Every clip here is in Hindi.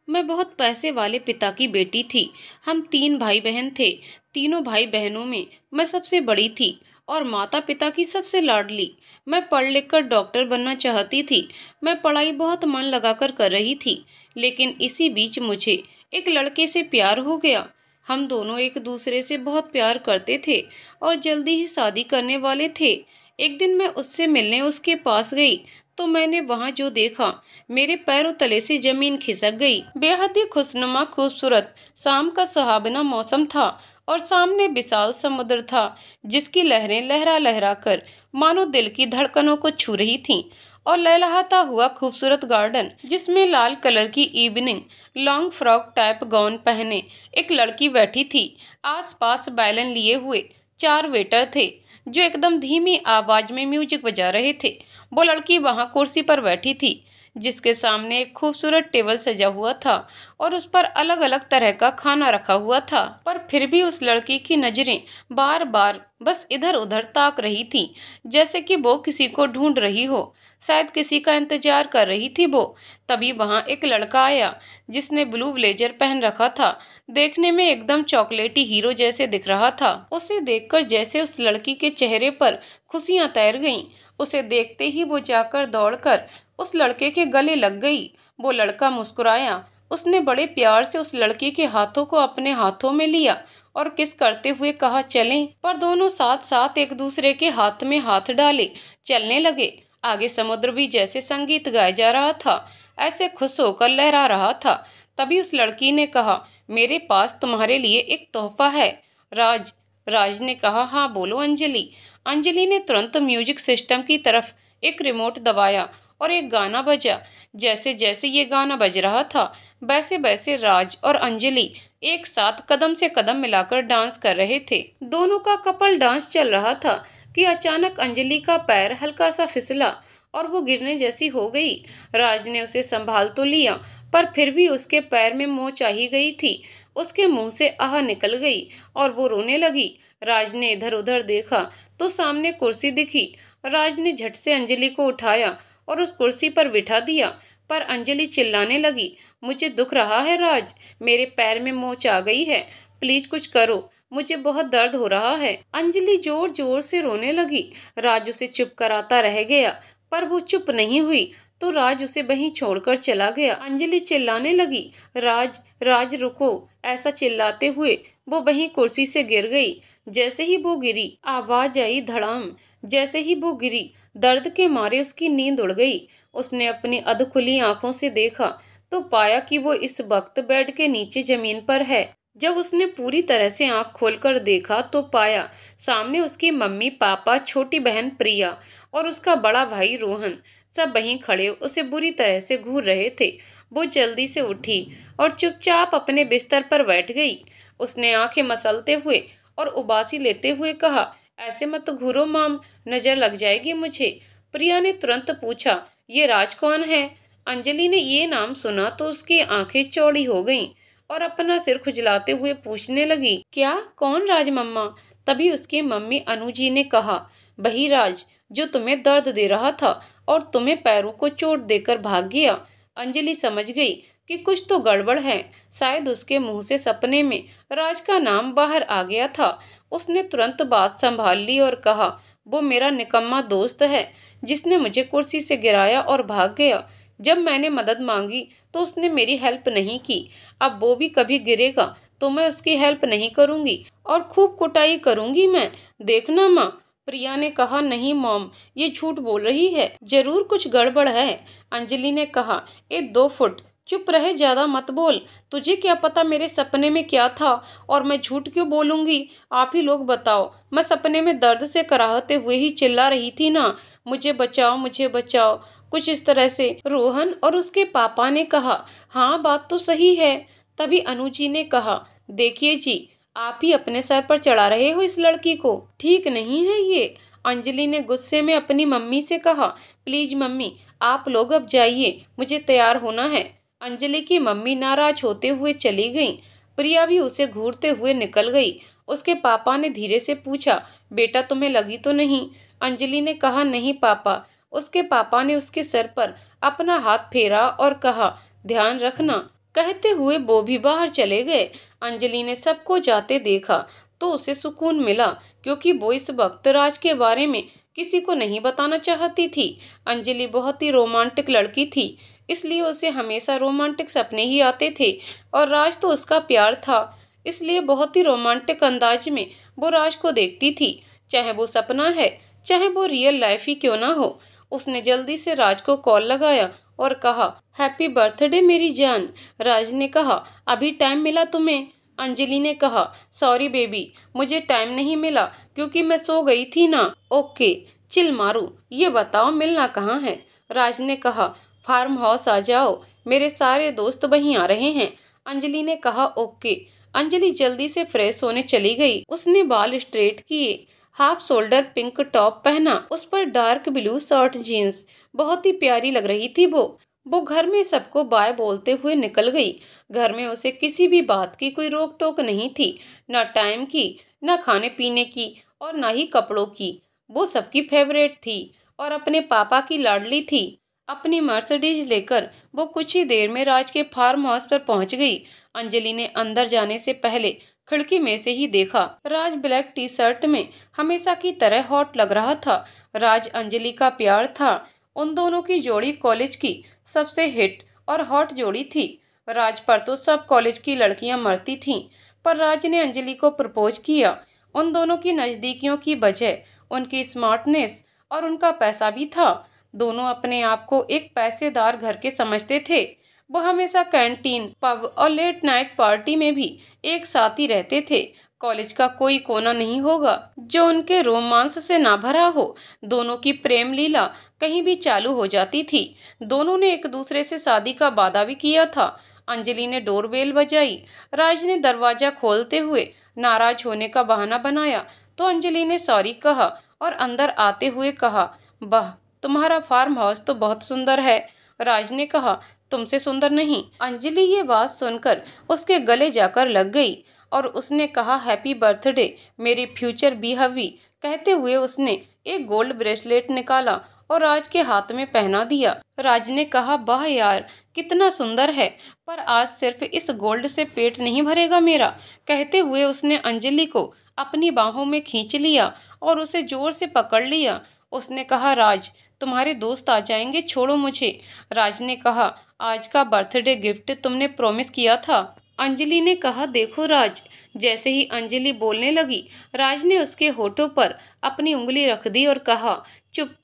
मैं बहुत पैसे वाले पिता की बेटी थी। हम 3 भाई बहन थे। तीनों भाई बहनों में मैं सबसे बड़ी थी और माता पिता की सबसे लाडली। मैं पढ़ लिख कर डॉक्टर बनना चाहती थी। मैं पढ़ाई बहुत मन लगाकर कर रही थी, लेकिन इसी बीच मुझे एक लड़के से प्यार हो गया। हम दोनों एक दूसरे से बहुत प्यार करते थे और जल्दी ही शादी करने वाले थे। एक दिन मैं उससे मिलने उसके पास गई तो मैंने वहां जो देखा, मेरे पैरों तले से जमीन खिसक गई। बेहद ही खुशनुमा खूबसूरत शाम का सुहावना मौसम था और सामने विशाल समुद्र था, जिसकी लहरें लहरा लहरा कर मानो दिल की धड़कनों को छू रही थीं। और लहलहाता हुआ खूबसूरत गार्डन, जिसमें लाल कलर की evening long frock type gown पहने एक लड़की बैठी थी। आसपास बैलन लिए हुए 4 वेटर थे जो एकदम धीमी आवाज में म्यूजिक बजा रहे थे। वो लड़की वहां कुर्सी पर बैठी थी, जिसके सामने एक खूबसूरत टेबल सजा हुआ था और उस पर अलग अलग तरह का खाना रखा हुआ था। पर फिर भी उस लड़की की नजरें बार बार बस इधर उधर ताक रही थी, जैसे कि वो किसी को ढूंढ रही हो, शायद किसी का इंतजार कर रही थी वो। तभी वहां एक लड़का आया जिसने ब्लू ब्लेजर पहन रखा था। देखने में एकदम चॉकलेटी हीरो जैसे दिख रहा था। उसे देखकर जैसे उस लड़की के चेहरे पर खुशियां तैर गईं। उसे देखते ही वो जाकर दौड़कर उस लड़के के गले लग गई। वो लड़का मुस्कुराया। उसने बड़े प्यार से उस लड़की के हाथों को अपने हाथों में लिया और किस करते हुए कहा चलें। पर दोनों साथ साथ एक दूसरे के हाथ में हाथ डाले चलने लगे। आगे समुद्र भी जैसे संगीत गाया जा रहा था, ऐसे खुश होकर लहरा रहा था। तभी उस लड़की ने कहा, मेरे पास तुम्हारे लिए एक तोहफा है राज। राज ने कहा, हाँ बोलो अंजलि। अंजलि ने तुरंत म्यूजिक सिस्टम की तरफ एक रिमोट दबाया और एक गाना बजा। जैसे जैसे ये गाना बज रहा था, वैसे वैसे राज और अंजलि एक साथ कदम से कदम मिलाकर डांस कर रहे थे। दोनों का कपल डांस चल रहा था कि अचानक अंजलि का पैर हल्का सा फिसला और वो गिरने जैसी हो गई। राज ने उसे संभाल तो लिया, पर फिर भी उसके पैर में मोच आ ही गई थी। उसके मुंह से आह निकल गई और वो रोने लगी। राज ने इधर उधर देखा तो सामने कुर्सी दिखी। राज ने झट से अंजलि को उठाया और उस कुर्सी पर बिठा दिया। पर अंजलि चिल्लाने लगी, मुझे दुख रहा है राज, मेरे पैर में मोच आ गई है, प्लीज कुछ करो, मुझे बहुत दर्द हो रहा है। अंजलि जोर जोर से रोने लगी। राज उसे चुप कराता रह गया, पर वो चुप नहीं हुई तो राज उसे वहीं छोड़कर चला गया। अंजलि चिल्लाने लगी, राज राज रुको। ऐसा चिल्लाते हुए वो वहीं कुर्सी से गिर गई। जैसे ही वो गिरी, आवाज आई धड़ाम। जैसे ही वो गिरी, दर्द के मारे उसकी नींद उड़ गई। उसने अपनी अधखुली आंखों से देखा तो पाया कि वो इस वक्त बेड के नीचे जमीन पर है। जब उसने पूरी तरह से आंख खोलकर देखा तो पाया सामने उसकी मम्मी, पापा, छोटी बहन प्रिया और उसका बड़ा भाई रोहन सब वहीं खड़े उसे बुरी तरह से घूर रहे थे। वो जल्दी से उठी और चुपचाप अपने बिस्तर पर बैठ गई। उसने आंखें मसलते हुए और उबासी लेते हुए कहा, ऐसे मत घूरो माम, नजर लग जाएगी मुझे। प्रिया ने तुरंत पूछा, ये राज कौन है? अंजलि ने ये नाम सुना तो उसकी आंखें चौड़ी हो गईं और अपना सिर खुजलाते हुए पूछने लगी, क्या कौन राज मम्मा? तभी उसकी मम्मी अनु जी ने कहा, वही राज जो तुम्हें दर्द दे रहा था और तुम्हें पैरों को चोट देकर भाग गया। अंजलि समझ गई कि कुछ तो गड़बड़ है। शायद उसके मुंह से सपने में राज का नाम बाहर आ गया था। उसने तुरंत बात संभाल ली और कहा, वो मेरा निकम्मा दोस्त है जिसने मुझे कुर्सी से गिराया और भाग गया। जब मैंने मदद मांगी तो उसने मेरी हेल्प नहीं की। अब वो भी कभी गिरेगा तो मैं उसकी हेल्प नहीं करूंगी और खूब कुटाई करूंगी मैं, देखना माँ। प्रिया ने कहा, नहीं मॉम, ये झूठ बोल रही है, जरूर कुछ गड़बड़ है। अंजलि ने कहा, ए 2 फुट, चुप रहे, ज्यादा मत बोल। तुझे क्या पता मेरे सपने में क्या था और मैं झूठ क्यों बोलूंगी? आप ही लोग बताओ। मैं सपने में दर्द से कराहते हुए ही चिल्ला रही थी ना, मुझे बचाओ मुझे बचाओ, कुछ इस तरह से। रोहन और उसके पापा ने कहा, हाँ बात तो सही है। तभी अनुजी ने कहा, देखिए जी, आप ही अपने सर पर चढ़ा रहे हो इस लड़की को, ठीक नहीं है ये। अंजलि ने गुस्से में अपनी मम्मी से कहा, प्लीज मम्मी, आप लोग अब जाइए, मुझे तैयार होना है। अंजलि की मम्मी नाराज होते हुए चली गई। प्रिया भी उसे घूरते हुए निकल गई। उसके पापा ने धीरे से पूछा, बेटा तुम्हें लगी तो नहीं? अंजलि ने कहा, नहीं पापा। उसके पापा ने उसके सर पर अपना हाथ फेरा और कहा, ध्यान रखना, कहते हुए वो भी बाहर चले गए। अंजलि ने सबको जाते देखा तो उसे सुकून मिला, क्योंकि वो इस वक्त राज के बारे में किसी को नहीं बताना चाहती थी। अंजलि बहुत ही रोमांटिक लड़की थी, इसलिए उसे हमेशा रोमांटिक सपने ही आते थे, और राज तो उसका प्यार था, इसलिए बहुत ही रोमांटिक अंदाज में वो राज को देखती थी, चाहे वो सपना है, चाहे वो रियल लाइफ ही क्यों ना हो। उसने जल्दी से राज को कॉल लगाया और कहा, हैप्पी बर्थडे मेरी जान। राज ने कहा, अभी टाइम मिला तुम्हें? अंजलि ने कहा, सॉरी बेबी, मुझे टाइम नहीं मिला क्योंकि मैं सो गई थी ना। ओके, चिल मारू, ये बताओ मिलना कहाँ है? राज ने कहा, फार्म हाउस आ जाओ, मेरे सारे दोस्त वहीं आ रहे हैं। अंजलि ने कहा, ओके। अंजलि जल्दी से फ्रेश होने चली गई। उसने बाल स्ट्रेट किए, हाफ शोल्डर पिंक टॉप पहना, उस पर डार्क ब्लू शॉर्ट जीन्स, बहुत ही प्यारी लग रही थी वो घर में सबको बाय बोलते हुए निकल गई। घर में उसे किसी भी बात की कोई रोक टोक नहीं थी, न टाइम की, न खाने पीने की, और न ही कपड़ों की। वो सबकी फेवरेट थी और अपने पापा की लाडली थी। अपनी मर्सिडीज लेकर वो कुछ ही देर में राज के फार्म हाउस पर पहुंच गई। अंजलि ने अंदर जाने से पहले खिड़की में से ही देखा। राज ब्लैक टी शर्ट में हमेशा की तरह हॉट लग रहा था। राज अंजलि का प्यार था। उन दोनों की जोड़ी कॉलेज की सबसे हिट और हॉट जोड़ी थी। राज पर तो सब कॉलेज की लड़कियां मरती थीं, पर राज ने अंजलि को प्रपोज किया। उन दोनों की नज़दीकियों की वजह उनकी स्मार्टनेस और उनका पैसा भी था। दोनों अपने आप को एक पैसेदार घर के समझते थे। वो हमेशा कैंटीन, पब और लेट नाइट पार्टी में भी एक साथ ही रहते थे। कॉलेज का कोई कोना नहीं होगा जो उनके रोमांस से ना भरा हो। दोनों की प्रेम लीला कहीं भी चालू हो जाती थी। दोनों ने एक दूसरे से शादी का वादा भी किया था। अंजलि ने डोरबेल बजाई। राज ने दरवाजा खोलते हुए नाराज होने का बहाना बनाया, तो अंजलि ने सॉरी कहा और अंदर आते हुए कहा, वाह, तुम्हारा फार्म हाउस तो बहुत सुंदर है। राज ने कहा, तुमसे सुंदर नहीं। अंजलि ये बात सुनकर उसके गले जाकर लग गई और उसने कहा, हैप्पी बर्थडे मेरी फ्यूचर बी हवी। कहते हुए उसने एक गोल्ड ब्रेसलेट निकाला और राज के हाथ में पहना दिया। राज ने कहा, वाह यार, कितना सुंदर है, पर आज सिर्फ इस गोल्ड से पेट नहीं भरेगा मेरा। कहते हुए उसने अंजलि को अपनी बाहों में खींच लिया और उसे जोर से पकड़ लिया। उसने कहा, राज, तुम्हारे दोस्त आ जाएंगे, छोड़ो मुझे। राज ने कहा, आज का बर्थडे गिफ्ट तुमने प्रॉमिस किया था। अंजलि ने कहा, देखो राज। जैसे ही अंजलि बोलने लगी, राज ने उसके होठों पर अपनी उंगली रख दी और कहा, चुप।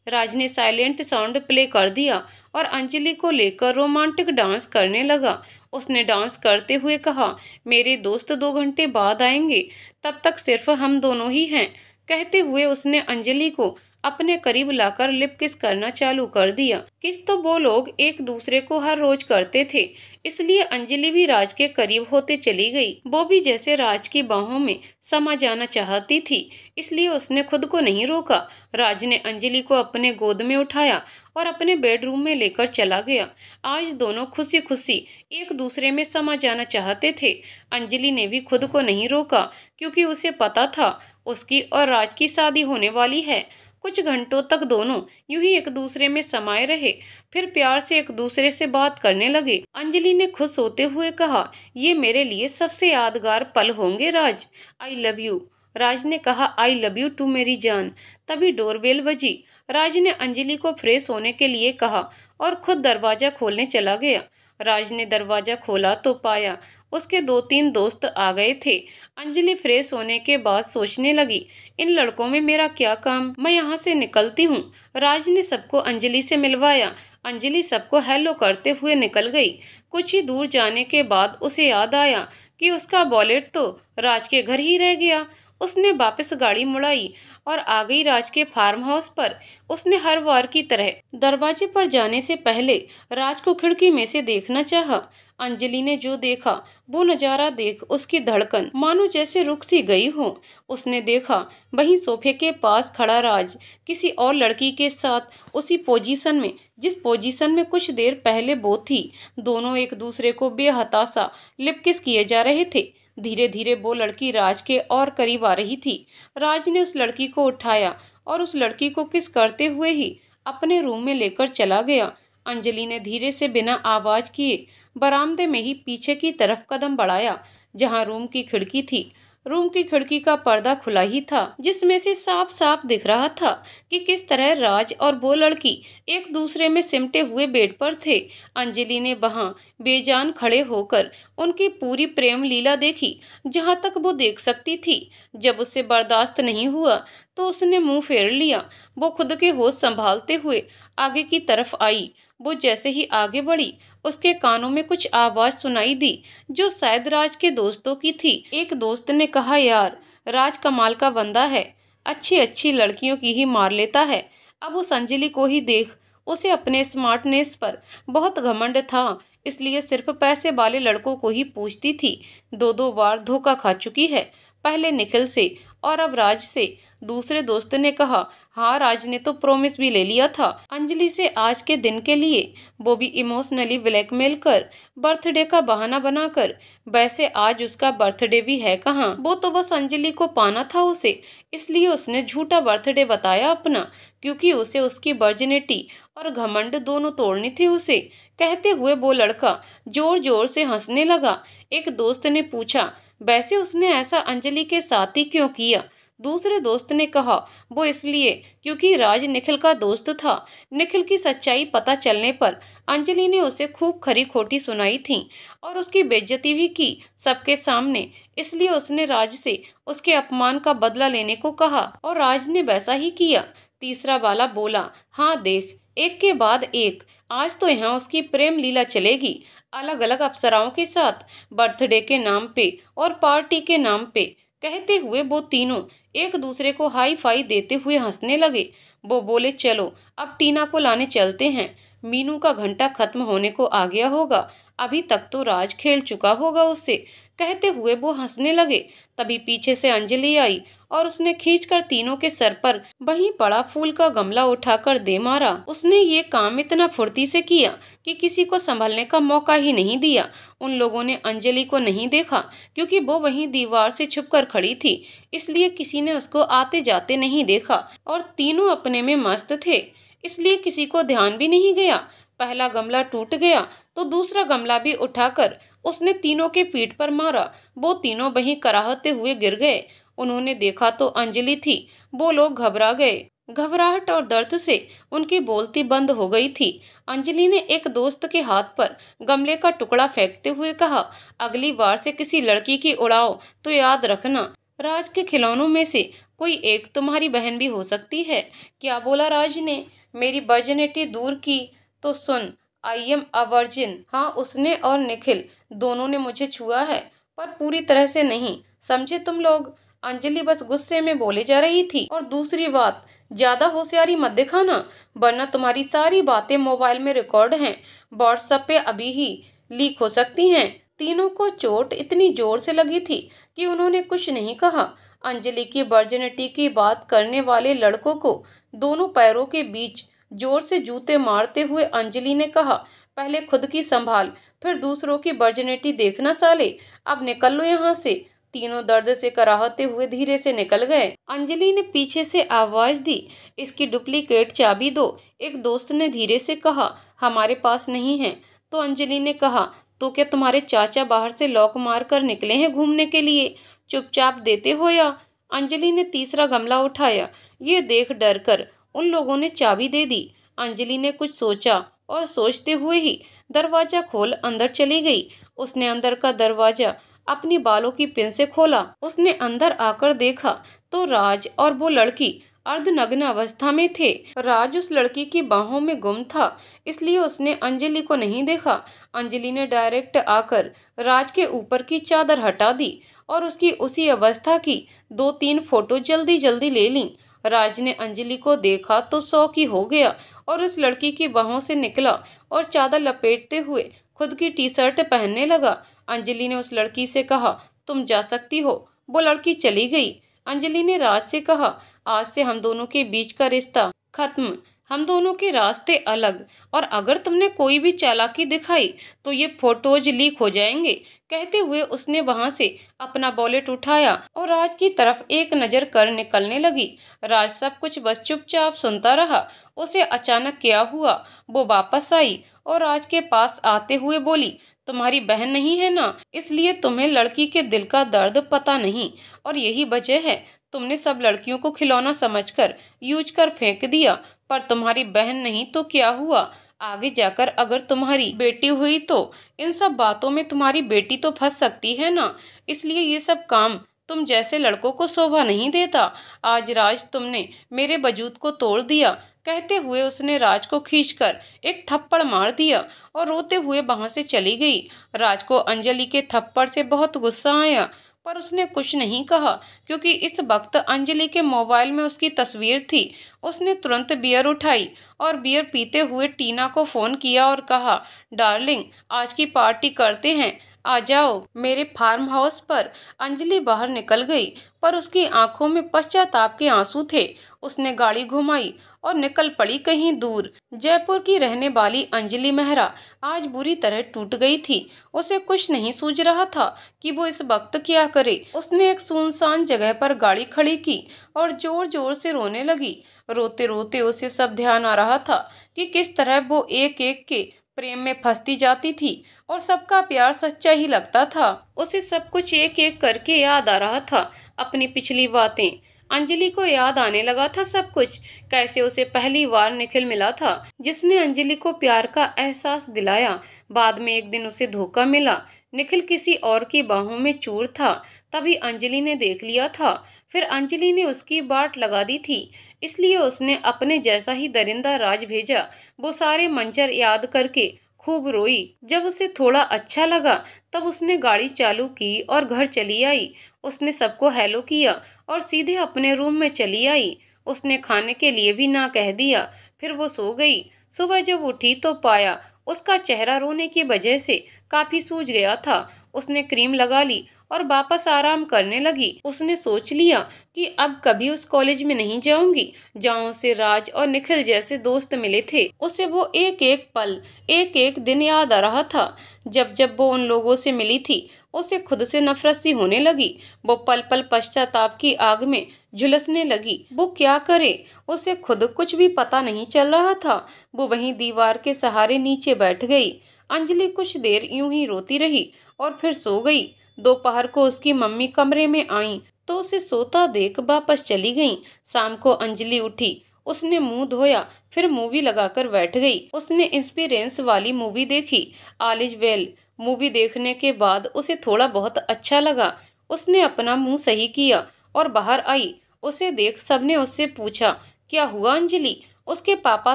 राज ने साइलेंट साउंड प्ले कर दिया और अंजलि को लेकर रोमांटिक डांस करने लगा। उसने डांस करते हुए कहा, मेरे दोस्त 2 घंटे बाद आएंगे, तब तक सिर्फ हम दोनों ही हैं। कहते हुए उसने अंजलि को अपने करीब लाकर लिप किस करना चालू कर दिया। किस तो वो लोग एक दूसरे को हर रोज करते थे, इसलिए अंजलि भी राज के करीब होते चली गई। वो भी जैसे राज की बाहों में समा जाना चाहती थी, इसलिए उसने खुद को नहीं रोका। राज ने अंजलि को अपने गोद में उठाया और अपने बेडरूम में लेकर चला गया। आज दोनों खुशी खुशी एक दूसरे में समा जाना चाहते थे। अंजलि ने भी खुद को नहीं रोका, क्योंकि उसे पता था उसकी और राज की शादी होने वाली है। कुछ घंटों तक दोनों यूं ही एक दूसरे में समाये रहे, फिर प्यार से एक दूसरे से बात करने लगे। अंजलि ने खुश होते हुए कहा, ये मेरे लिए सबसे यादगार पल होंगे राज। I love you. राज ने कहा, आई लव यू टू मेरी जान। तभी डोरबेल बजी। राज ने अंजलि को फ्रेश होने के लिए कहा और खुद दरवाजा खोलने चला गया। राज ने दरवाजा खोला तो पाया उसके 2-3 दोस्त आ गए थे। अंजलि फ्रेश होने के बाद सोचने लगी, इन लड़कों में मेरा क्या काम, मैं यहाँ से निकलती हूँ। राज ने सबको अंजलि से मिलवाया। अंजलि सबको हेलो करते हुए निकल गई। कुछ ही दूर जाने के बाद उसे याद आया कि उसका वॉलेट तो राज के घर ही रह गया। उसने वापस गाड़ी मुड़ाई और आ गई राज के फार्म हाउस पर। उसने हर बार की तरह दरवाजे पर जाने से पहले राज को खिड़की में से देखना चाहा। अंजलि ने जो देखा वो नजारा देख उसकी धड़कन मानो जैसे रुक सी गई हो। उसने देखा वहीं सोफे के पास खड़ा राज किसी और लड़की के साथ उसी पोजीशन में जिस पोजीशन में कुछ देर पहले वो थी। दोनों एक दूसरे को बेहताशा लिप किस किए जा रहे थे। धीरे धीरे वो लड़की राज के और करीब आ रही थी। राज ने उस लड़की को उठाया और उस लड़की को किस करते हुए ही अपने रूम में लेकर चला गया। अंजलि ने धीरे से बिना आवाज किए बरामदे में ही पीछे की तरफ कदम बढ़ाया, जहां रूम की खिड़की थी। रूम की खिड़की का पर्दा खुला ही था, जिसमें से साफ साफ दिख रहा था कि किस तरह राज और वो लड़की एक दूसरे में सिमटे हुए बेड पर थे। अंजलि ने वहां बेजान खड़े होकर उनकी पूरी प्रेम लीला देखी, जहां तक वो देख सकती थी। जब उसे बर्दाश्त नहीं हुआ तो उसने मुंह फेर लिया। वो खुद के होश संभालते हुए आगे की तरफ आई। वो जैसे ही आगे बढ़ी, उसके कानों में कुछ आवाज सुनाई दी, जो शायद राज के दोस्तों की थी। एक दोस्त ने कहा, यार, राज कमाल का बंदा है, अच्छी अच्छी लड़कियों की ही मार लेता है। अब उस अंजलि को ही देख, उसे अपने स्मार्टनेस पर बहुत घमंड था, इसलिए सिर्फ पैसे वाले लड़कों को ही पूछती थी। दो दो बार धोखा खा चुकी है, पहले निखिल से और अब राज से। दूसरे दोस्त ने कहा, हाँ, राज ने तो प्रॉमिस भी ले लिया था अंजलि से आज के दिन के लिए, वो भी इमोशनली ब्लैकमेल कर, बर्थडे का बहाना बनाकर। वैसे आज उसका बर्थडे भी है कहाँ, वो तो बस अंजलि को पाना था उसे, इसलिए उसने झूठा बर्थडे बताया अपना, क्योंकि उसे उसकी वर्जिनिटी और घमंड दोनों तोड़नी थी उसे। कहते हुए वो लड़का जोर जोर से हंसने लगा। एक दोस्त ने पूछा, वैसे उसने ऐसा अंजलि के साथ ही क्यों किया? दूसरे दोस्त ने कहा, वो इसलिए क्योंकि राज निखिल का दोस्त था। निखिल की सच्चाई पता चलने पर अंजलि ने उसे खूब खरी खोटी सुनाई थी और उसकी बेइज्जती भी की सबके सामने, इसलिए उसने राज से उसके अपमान का बदला लेने को कहा और राज ने वैसा ही किया। तीसरा वाला बोला, हाँ देख, एक के बाद एक, आज तो यहाँ उसकी प्रेम लीला चलेगी, अलग अलग अप्सराओं के साथ, बर्थडे के नाम पे और पार्टी के नाम पे। कहते हुए वो तीनों एक दूसरे को हाई फाई देते हुए हंसने लगे। वो बोले, चलो अब टीना को लाने चलते हैं, मीनू का घंटा खत्म होने को आ गया होगा, अभी तक तो राज खेल चुका होगा उससे। कहते हुए वो हंसने लगे। तभी पीछे से अंजलि आई और उसने खींचकर तीनों के सर पर वहीं पड़ा फूल का गमला उठाकर दे मारा। उसने ये काम इतना फुर्ती से किया कि किसी को संभलने का मौका ही नहीं दिया। उन लोगों ने अंजलि को नहीं देखा, क्योंकि वो वहीं दीवार से छुपकर खड़ी थी, इसलिए किसी ने उसको आते जाते नहीं देखा और तीनों अपने में मस्त थे, इसलिए किसी को ध्यान भी नहीं गया। पहला गमला टूट गया तो दूसरा गमला भी उठाकर उसने तीनों के पीठ पर मारा। वो तीनों वहीं कराहते हुए गिर गए। उन्होंने देखा तो अंजलि थी। वो लोग घबरा गए। घबराहट और दर्द से उनकी बोलती बंद हो गई थी। अंजलि ने एक दोस्त के हाथ पर गमले का टुकड़ा फेंकते हुए कहा, अगली बार से किसी लड़की की उड़ाओ तो याद रखना, राज के खिलौनों में से कोई एक तुम्हारी बहन भी हो सकती है। क्या बोला राज ने? मेरी वर्जिनिटी दूर की तो सुन, आई एम अ वर्जिन। हाँ, उसने और निखिल दोनों ने मुझे छुआ है, पर पूरी तरह से नहीं, समझे तुम लोग? अंजलि बस गुस्से में बोले जा रही थी। और दूसरी बात, ज्यादा होशियारी मत दिखाना, वरना तुम्हारी सारी बातें मोबाइल में रिकॉर्ड हैं, व्हाट्सएप पे अभी ही लीक हो सकती हैं। तीनों को चोट इतनी जोर से लगी थी कि उन्होंने कुछ नहीं कहा। अंजलि की वर्जिनिटी की बात करने वाले लड़कों को दोनों पैरों के बीच जोर से जूते मारते हुए अंजलि ने कहा, पहले खुद की संभाल, फिर दूसरों की वर्जिनिटी देखना साले, अब निकल लो यहाँ से। तीनों दर्द से कराहते हुए धीरे से निकल गए। अंजलि ने पीछे से आवाज दी, इसकी डुप्लीकेट चाबी दो। एक दोस्त ने धीरे से कहा, हमारे पास नहीं है। तो अंजलि ने कहा, तो क्या तुम्हारे चाचा बाहर से लॉक मार कर निकले हैं घूमने के लिए? चुपचाप देते हो या? अंजलि ने तीसरा गमला उठाया। ये देख डर कर उन लोगों ने चाबी दे दी। अंजलि ने कुछ सोचा और सोचते हुए ही दरवाजा खोल अंदर चली गई। उसने अंदर का दरवाजा अपनी बालों की पिन से खोला। उसने अंदर आकर देखा तो राज और वो लड़की अर्धनग्न अवस्था में थे। राज उस लड़की की बाहों में गुम था, इसलिए उसने अंजलि को नहीं देखा। अंजलि ने डायरेक्ट आकर राज के ऊपर की चादर हटा दी और उसकी उसी अवस्था की 2-3 फोटो जल्दी जल्दी ले ली। राज ने अंजलि को देखा तो शौक ही हो गया और उस लड़की की बाहों से निकला और चादर लपेटते हुए खुद की टी शर्ट पहनने लगा। अंजलि ने उस लड़की से कहा, तुम जा सकती हो। वो लड़की चली गई। अंजलि ने राज से कहा, आज से हम दोनों के बीच का रिश्ता खत्म, हम दोनों के रास्ते अलग, और अगर तुमने कोई भी चालाकी दिखाई तो ये फोटोज लीक हो जाएंगे। कहते हुए उसने वहां से अपना वॉलेट उठाया और राज की तरफ एक नजर कर निकलने लगी। राज सब कुछ बस चुपचाप सुनता रहा। उसे अचानक क्या हुआ? वो वापस आई और राज के पास आते हुए बोली, तुम्हारी बहन नहीं है ना, इसलिए तुम्हें लड़की के दिल का दर्द पता नहीं, और यही वजह है तुमने सब लड़कियों को खिलौना समझकर यूज कर फेंक दिया। पर तुम्हारी बहन नहीं तो क्या हुआ, आगे जाकर अगर तुम्हारी बेटी हुई तो इन सब बातों में तुम्हारी बेटी तो फंस सकती है ना, इसलिए ये सब काम तुम जैसे लड़कों को शोभा नहीं देता। आज राज तुमने मेरे वजूद को तोड़ दिया। कहते हुए उसने राज को खींचकर एक थप्पड़ मार दिया और रोते हुए वहां से चली गई। राज को अंजलि के थप्पड़ से बहुत गुस्सा आया, पर उसने कुछ नहीं कहा, क्योंकि इस वक्त अंजलि के मोबाइल में उसकी तस्वीर थी। उसने तुरंत बियर उठाई और बियर पीते हुए टीना को फोन किया और कहा, डार्लिंग आज की पार्टी करते हैं, आ जाओ मेरे फार्म हाउस पर। अंजलि बाहर निकल गई, पर उसकी आंखों में पश्चाताप के आंसू थे। उसने गाड़ी घुमाई और निकल पड़ी कहीं दूर। जयपुर की रहने वाली अंजलि मेहरा आज बुरी तरह टूट गई थी। उसे कुछ नहीं सूझ रहा था कि वो इस वक्त क्या करे। उसने एक सुनसान जगह पर गाड़ी खड़ी की और जोर जोर से रोने लगी। रोते रोते उसे सब ध्यान आ रहा था कि किस तरह वो एक एक के प्रेम में फंसती जाती थी और सबका प्यार सच्चा ही लगता था। उसे सब कुछ एक एक करके याद आ रहा था, अपनी पिछली बातें। अंजलि को याद आने लगा था सब कुछ, कैसे उसे पहली बार निखिल मिला था जिसने अंजलि को प्यार का एहसास दिलाया। बाद में एक दिन उसे धोखा मिला, निखिल किसी और की बाहों में चूर था, तभी अंजलि ने देख लिया था। फिर अंजलि ने उसकी बाट लगा दी थी, इसलिए उसने अपने जैसा ही दरिंदा राज भेजा। वो सारे मंजर याद करके खूब रोई। जब उसे थोड़ा अच्छा लगा तब उसने गाड़ी चालू की और घर चली आई। उसने सबको हेलो किया और सीधे अपने रूम में चली आई। उसने खाने के लिए भी ना कह दिया। फिर वो सो गई। सुबह जब उठी तो पाया उसका चेहरा रोने की वजह से काफी सूज गया था। उसने क्रीम लगा ली और वापस आराम करने लगी। उसने सोच लिया कि अब कभी उस कॉलेज में नहीं जाऊंगी जहाँ से राज और निखिल जैसे दोस्त मिले थे। उसे वो एक एक पल, एक एक दिन याद आ रहा था। जब जब वो उन लोगों से मिली थी उसे खुद से नफरत सी होने लगी। वो पल पल पश्चाताप की आग में झुलसने लगी। वो क्या करे, उसे खुद कुछ भी पता नहीं चल रहा था। वो वहीं दीवार के सहारे नीचे बैठ गई। अंजलि कुछ देर यूं ही रोती रही और फिर सो गई। दोपहर को उसकी मम्मी कमरे में आई तो उसे सोता देख वापस चली गईं। शाम को अंजलि उठी, उसने मुंह धोया, फिर मूवी लगाकर बैठ गई। उसने इंस्पिरेंस वाली मूवी देखी, ऑल इज वेल। मूवी देखने के बाद उसे थोड़ा बहुत अच्छा लगा। उसने अपना मुंह सही किया और बाहर आई। उसे देख सबने उससे पूछा, क्या हुआ अंजलि? उसके पापा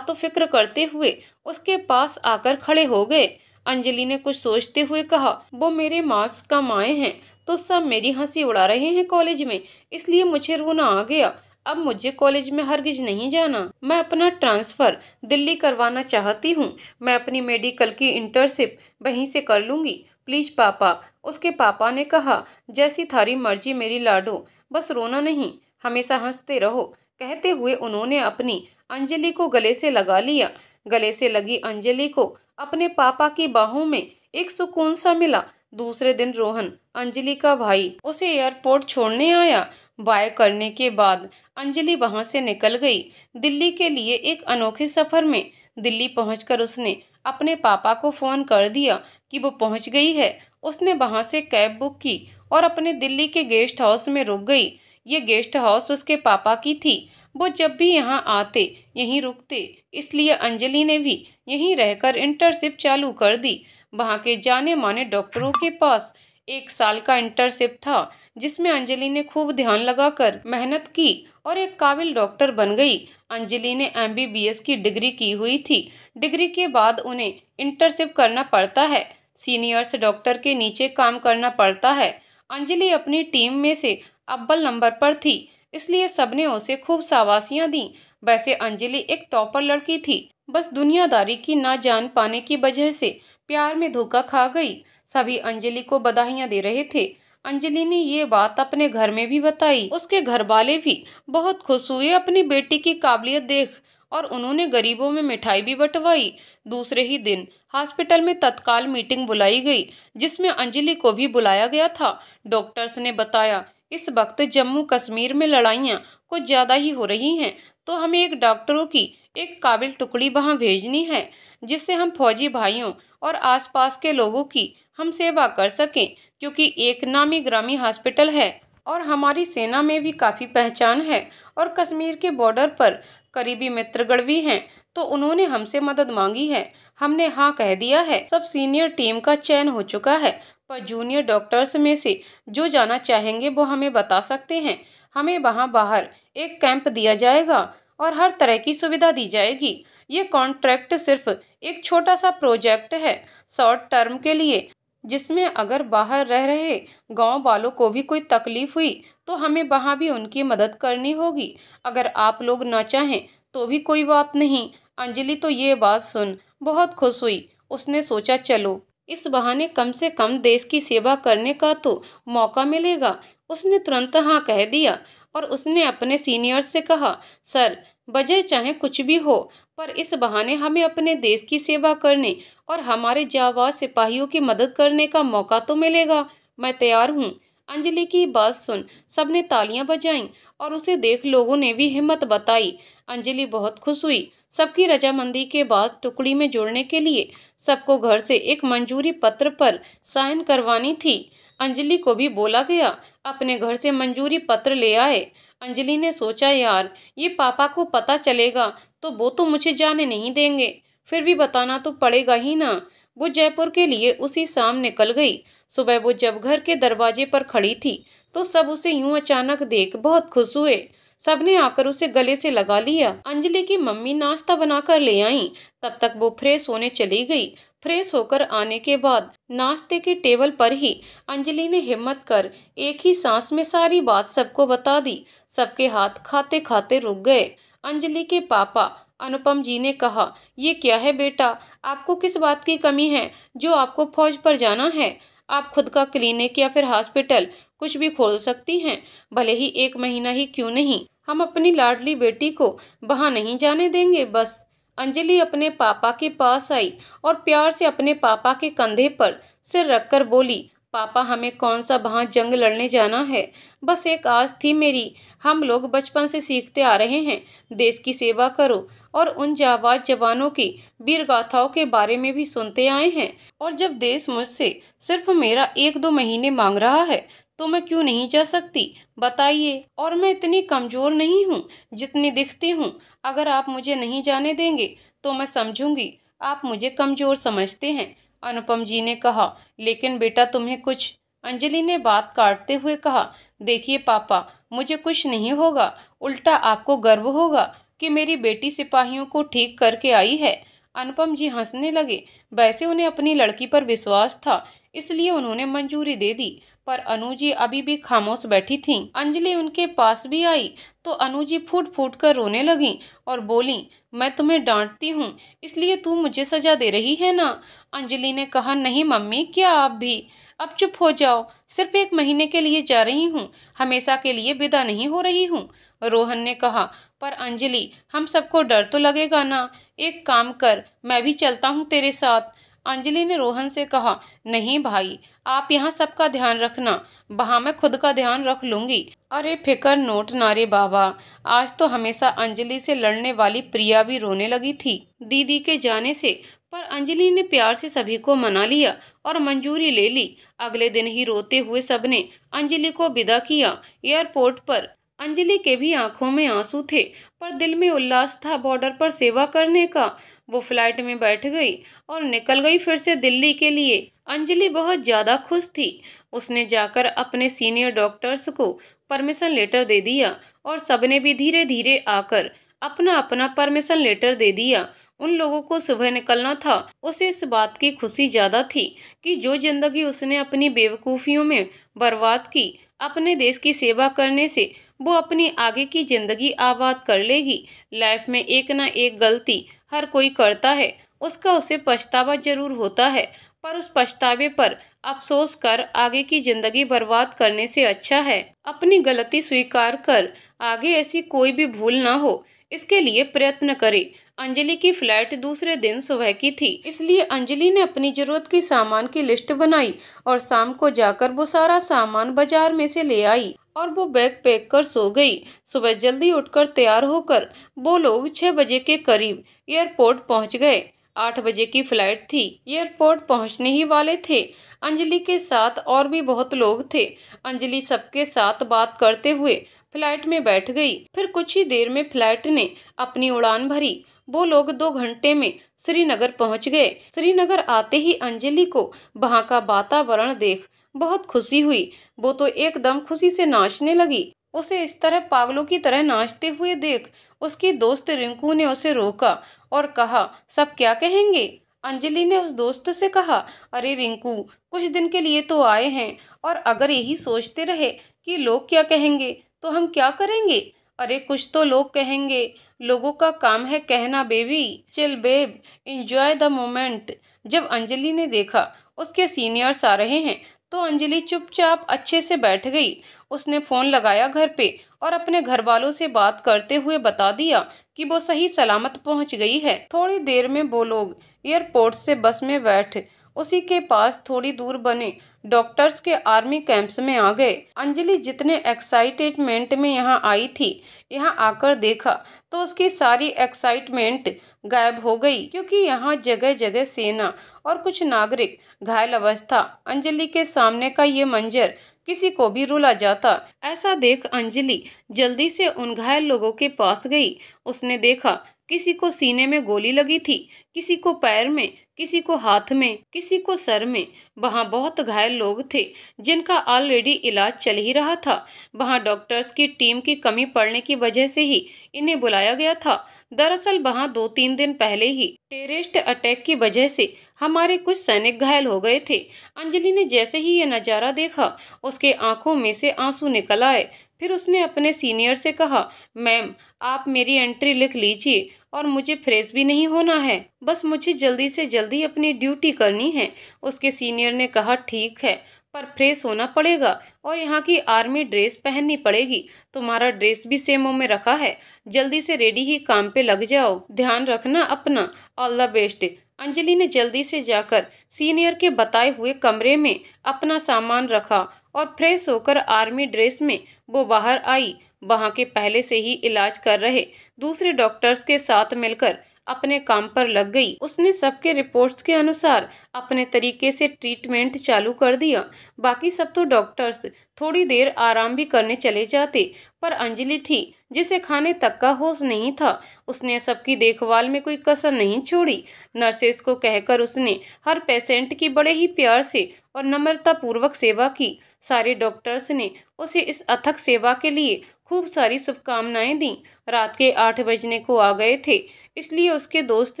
तो फिक्र करते हुए उसके पास आकर खड़े हो गए। अंजलि ने कुछ सोचते हुए कहा, वो मेरे मार्क्स कम आए हैं तो सब मेरी हंसी उड़ा रहे हैं कॉलेज में, इसलिए मुझे रोना आ गया। अब मुझे कॉलेज में हरगिज नहीं जाना। मैं अपना ट्रांसफ़र दिल्ली करवाना चाहती हूँ। मैं अपनी मेडिकल की इंटर्नशिप वहीं से कर लूँगी। प्लीज़ पापा। उसके पापा ने कहा, जैसी थारी मर्जी मेरी लाडो, बस रोना नहीं, हमेशा हंसते रहो। कहते हुए उन्होंने अपनी अंजलि को गले से लगा लिया। गले से लगी अंजलि को अपने पापा की बाहों में एक सुकून सा मिला। दूसरे दिन रोहन, अंजलि का भाई, उसे एयरपोर्ट छोड़ने आया। बाय करने के बाद अंजलि वहां से निकल गई दिल्ली के लिए एक अनोखे सफर में। दिल्ली पहुंचकर उसने अपने पापा को फोन कर दिया कि वो पहुंच गई है। उसने वहां से कैब बुक की और अपने दिल्ली के गेस्ट हाउस में रुक गई। ये गेस्ट हाउस उसके पापा की थी। वो जब भी यहाँ आते यहीं रुकते, इसलिए अंजलि ने भी यहीं रहकर इंटर्नशिप चालू कर दी। वहाँ के जाने माने डॉक्टरों के पास 1 साल का इंटर्नशिप था, जिसमें अंजलि ने खूब ध्यान लगाकर मेहनत की और एक काबिल डॉक्टर बन गई। अंजलि ने MBBS की डिग्री की हुई थी। डिग्री के बाद उन्हें इंटर्नशिप करना पड़ता है, सीनियर्स डॉक्टर के नीचे काम करना पड़ता है। अंजलि अपनी टीम में से अव्वल नंबर पर थी, इसलिए सबने उसे खूब शाबाशियां दी। वैसे अंजलि एक टॉपर लड़की थी, बस दुनियादारी की ना जान पाने की वजह से प्यार में धोखा खा गई। सभी अंजलि को बधाइयां दे रहे थे। अंजलि ने ये बात अपने घर में भी बताई। उसके घर वाले भी बहुत खुश हुए अपनी बेटी की काबिलियत देख, और उन्होंने गरीबों में मिठाई भी बंटवाई। दूसरे ही दिन हॉस्पिटल में तत्काल मीटिंग बुलाई गई, जिसमें अंजलि को भी बुलाया गया था। डॉक्टर्स ने बताया, इस वक्त जम्मू कश्मीर में लड़ाइयाँ कुछ ज्यादा ही हो रही हैं, तो हमें एक डॉक्टरों की एक काबिल टुकड़ी वहां भेजनी है, जिससे हम फौजी भाइयों और आसपास के लोगों की हम सेवा कर सकें, क्योंकि एक नामी ग्रामी हॉस्पिटल है और हमारी सेना में भी काफ़ी पहचान है और कश्मीर के बॉर्डर पर करीबी मित्रगण भी हैं, तो उन्होंने हमसे मदद मांगी है। हमने हाँ कह दिया है। सब सीनियर टीम का चयन हो चुका है, पर जूनियर डॉक्टर्स में से जो जाना चाहेंगे वो हमें बता सकते हैं। हमें वहाँ बाहर एक कैंप दिया जाएगा और हर तरह की सुविधा दी जाएगी। ये कॉन्ट्रैक्ट सिर्फ एक छोटा सा प्रोजेक्ट है, शॉर्ट टर्म के लिए, जिसमें अगर बाहर रह रहे गांव वालों को भी कोई तकलीफ हुई तो हमें वहाँ भी उनकी मदद करनी होगी। अगर आप लोग ना चाहें तो भी कोई बात नहीं। अंजलि तो ये बात सुन बहुत खुश हुई। उसने सोचा चलो इस बहाने कम से कम देश की सेवा करने का तो मौका मिलेगा। उसने तुरंत हाँ कह दिया और उसने अपने सीनियर से कहा, सर वजह चाहे कुछ भी हो, पर इस बहाने हमें अपने देश की सेवा करने और हमारे जाबाज सिपाहियों की मदद करने का मौका तो मिलेगा। मैं तैयार हूँ। अंजलि की बात सुन सबने तालियां बजाईं और उसे देख लोगों ने भी हिम्मत बताई। अंजलि बहुत खुश हुई। सबकी रजामंदी के बाद टुकड़ी में जोड़ने के लिए सबको घर से एक मंजूरी पत्र पर साइन करवानी थी। अंजलि को भी बोला गया, अपने घर से मंजूरी पत्र ले आए। अंजलि ने सोचा, यार ये पापा को पता चलेगा तो वो तो मुझे जाने नहीं देंगे, फिर भी बताना तो पड़ेगा ही ना। वो जयपुर के लिए उसी शाम निकल गई। सुबह वो जब घर के दरवाजे पर खड़ी थी तो सब उसे यूं अचानक देख बहुत खुश हुए। सबने आकर उसे गले से लगा लिया। अंजलि की मम्मी नाश्ता बनाकर ले आई। तब तक वो फ्रेश होने चली गई। फ्रेश होकर आने के बाद नाश्ते के टेबल पर ही अंजलि ने हिम्मत कर एक ही सांस में सारी बात सबको बता दी। सबके हाथ खाते खाते रुक गए। अंजलि के पापा अनुपम जी ने कहा, ये क्या है बेटा, आपको किस बात की कमी है जो आपको फौज पर जाना है? आप खुद का क्लिनिक या फिर हॉस्पिटल कुछ भी खोल सकती हैं, भले ही 1 महीना ही क्यों नहीं। हम अपनी लाडली बेटी को वहाँ नहीं जाने देंगे बस। अंजलि अपने पापा के पास आई और प्यार से अपने पापा के कंधे पर सिर रखकर बोली, पापा हमें कौन सा वहाँ जंग लड़ने जाना है, बस एक आस थी मेरी। हम लोग बचपन से सीखते आ रहे हैं, देश की सेवा करो और उन जाबाज जवानों की वीर गाथाओं के बारे में भी सुनते आए हैं। और जब देश मुझसे सिर्फ मेरा 1-2 महीने मांग रहा है तो मैं क्यों नहीं जा सकती, बताइए। और मैं इतनी कमजोर नहीं हूँ जितनी दिखती हूँ। अगर आप मुझे नहीं जाने देंगे तो मैं समझूंगी आप मुझे कमजोर समझते हैं। अनुपम जी ने कहा, लेकिन बेटा तुम्हें कुछ। अंजलि ने बात काटते हुए कहा, देखिए पापा, मुझे कुछ नहीं होगा, उल्टा आपको गर्व होगा कि मेरी बेटी सिपाहियों को ठीक करके आई है। अनुपम जी हंसने लगे। वैसे उन्हें अपनी लड़की पर विश्वास था, इसलिए उन्होंने मंजूरी दे दी। पर अनु जी अभी भी खामोश बैठी थीं। अंजलि उनके पास भी आई तो अनु जी फूट फूट कर रोने लगीं और बोली, मैं तुम्हें डांटती हूँ इसलिए तू मुझे सजा दे रही है ना। अंजलि ने कहा, नहीं मम्मी, क्या आप भी अब चुप हो जाओ। सिर्फ 1 महीने के लिए जा रही हूँ, हमेशा के लिए विदा नहीं हो रही हूँ। रोहन ने कहा, पर अंजलि हम सबको डर तो लगेगा ना, एक काम कर, मैं भी चलता हूँ तेरे साथ। अंजलि ने रोहन से कहा, नहीं भाई, आप यहाँ सबका ध्यान रखना, वहाँ मैं खुद का ध्यान रख लूंगी। अरे फिकर नोट नारे बाबा। आज तो हमेशा अंजलि से लड़ने वाली प्रिया भी रोने लगी थी दीदी के जाने से, पर अंजलि ने प्यार से सभी को मना लिया और मंजूरी ले ली। अगले दिन ही रोते हुए सबने अंजलि को विदा किया। एयरपोर्ट पर अंजलि के भी आंखों में आंसू थे, पर दिल में उल्लास था बॉर्डर पर सेवा करने का। वो फ्लाइट में बैठ गई और निकल गई फिर से दिल्ली के लिए। अंजलि बहुत ज्यादा खुश थी। उसने जाकर अपने सीनियर डॉक्टर्स को परमिशन लेटर दे दिया और सबने भी धीरे धीरे आकर अपना अपना परमिशन लेटर दे दिया। उन लोगों को सुबह निकलना था। उसे इस बात की खुशी ज्यादा थी कि जो जिंदगी उसने अपनी बेवकूफियों में बर्बाद की, अपने देश की सेवा करने से वो अपनी आगे की जिंदगी आबाद कर लेगी। लाइफ में एक ना एक गलती हर कोई करता है, उसका उसे पछतावा जरूर होता है, पर उस पछतावे पर अफसोस कर आगे की जिंदगी बर्बाद करने से अच्छा है अपनी गलती स्वीकार कर आगे ऐसी कोई भी भूल ना हो, इसके लिए प्रयत्न करे। अंजलि की फ्लाइट दूसरे दिन सुबह की थी, इसलिए अंजलि ने अपनी जरूरत की सामान की लिस्ट बनाई और शाम को जाकर वो सारा सामान बाजार में से ले आई और वो बैग पैक कर सो गई। सुबह जल्दी उठकर तैयार होकर वो लोग 6 बजे के करीब एयरपोर्ट पहुंच गए। 8 बजे की फ्लाइट थी। एयरपोर्ट पहुंचने ही वाले थे। अंजलि के साथ और भी बहुत लोग थे। अंजलि सबके साथ बात करते हुए फ्लाइट में बैठ गई। फिर कुछ ही देर में फ्लाइट ने अपनी उड़ान भरी। वो लोग 2 घंटे में श्रीनगर पहुंच गए। श्रीनगर आते ही अंजलि को वहां का वातावरण देख बहुत खुशी हुई। वो तो एकदम खुशी से नाचने लगी। उसे इस तरह पागलों की तरह नाचते हुए देख उसकी दोस्त रिंकू ने उसे रोका और कहा, सब क्या कहेंगे। अंजलि ने उस दोस्त से कहा, अरे रिंकू, कुछ दिन के लिए तो आए हैं और अगर यही सोचते रहे कि लोग क्या कहेंगे तो हम क्या करेंगे। अरे कुछ तो लोग कहेंगे, लोगों का काम है कहना baby. Chill babe, enjoy the moment. जब अंजलि ने देखा उसके सीनियर्स आ रहे हैं तो अंजलि चुपचाप अच्छे से बैठ गई। उसने फोन लगाया घर पे और अपने घर वालों से बात करते हुए बता दिया कि वो सही सलामत पहुंच गई है। थोड़ी देर में वो लोग एयरपोर्ट से बस में बैठ उसी के पास थोड़ी दूर बने डॉक्टर्स के आर्मी कैंप्स में आ गए। अंजलि जितने एक्साइटमेंट में यहाँ आई थी, यहाँ आकर देखा तो उसकी सारी एक्साइटमेंट गायब हो गई, क्योंकि यहाँ जगह जगह सेना और कुछ नागरिक घायल अवस्था। अंजलि के सामने का ये मंजर किसी को भी रुला जाता। ऐसा देख अंजलि जल्दी से उन घायल लोगों के पास गई। उसने देखा किसी को सीने में गोली लगी थी, किसी को पैर में, किसी को हाथ में, किसी को सर में। वहाँ बहुत घायल लोग थे जिनका ऑलरेडी इलाज चल ही रहा था। वहाँ डॉक्टर्स की टीम की कमी पड़ने की वजह से ही इन्हें बुलाया गया था। दरअसल वहाँ 2-3 दिन पहले ही टेररिस्ट अटैक की वजह से हमारे कुछ सैनिक घायल हो गए थे। अंजलि ने जैसे ही ये नज़ारा देखा उसके आंखों में से आंसू निकल आए। फिर उसने अपने सीनियर से कहा, मैम आप मेरी एंट्री लिख लीजिए और मुझे फ्रेश भी नहीं होना है, बस मुझे जल्दी से जल्दी अपनी ड्यूटी करनी है। उसके सीनियर ने कहा, ठीक है, पर फ्रेश होना पड़ेगा और यहाँ की आर्मी ड्रेस पहननी पड़ेगी। तुम्हारा ड्रेस भी सेमो में रखा है, जल्दी से रेडी ही काम पे लग जाओ, ध्यान रखना अपना, ऑल द बेस्ट। अंजलि ने जल्दी से जाकर सीनियर के बताए हुए कमरे में अपना सामान रखा और फ्रेश होकर आर्मी ड्रेस में वो बाहर आई। वहां के पहले से ही इलाज कर रहे दूसरे डॉक्टर्स के साथ मिलकर अपने काम पर लग गई। उसने सबके रिपोर्ट्स के अनुसार अपने तरीके से ट्रीटमेंट चालू कर दिया। बाकी सब तो डॉक्टर्स थोड़ी देर आराम भी करने चले जाते, पर अंजलि थी जिसे खाने तक का होश नहीं था। उसने सबकी देखभाल में कोई कसर नहीं छोड़ी। नर्सेस को कहकर उसने हर पेशेंट की बड़े ही प्यार से और नम्रता पूर्वक सेवा की। सारे डॉक्टर्स ने उसे इस अथक सेवा के लिए खूब सारी शुभकामनाएं दी। रात के 8 बजने को आ गए थे, इसलिए उसके दोस्त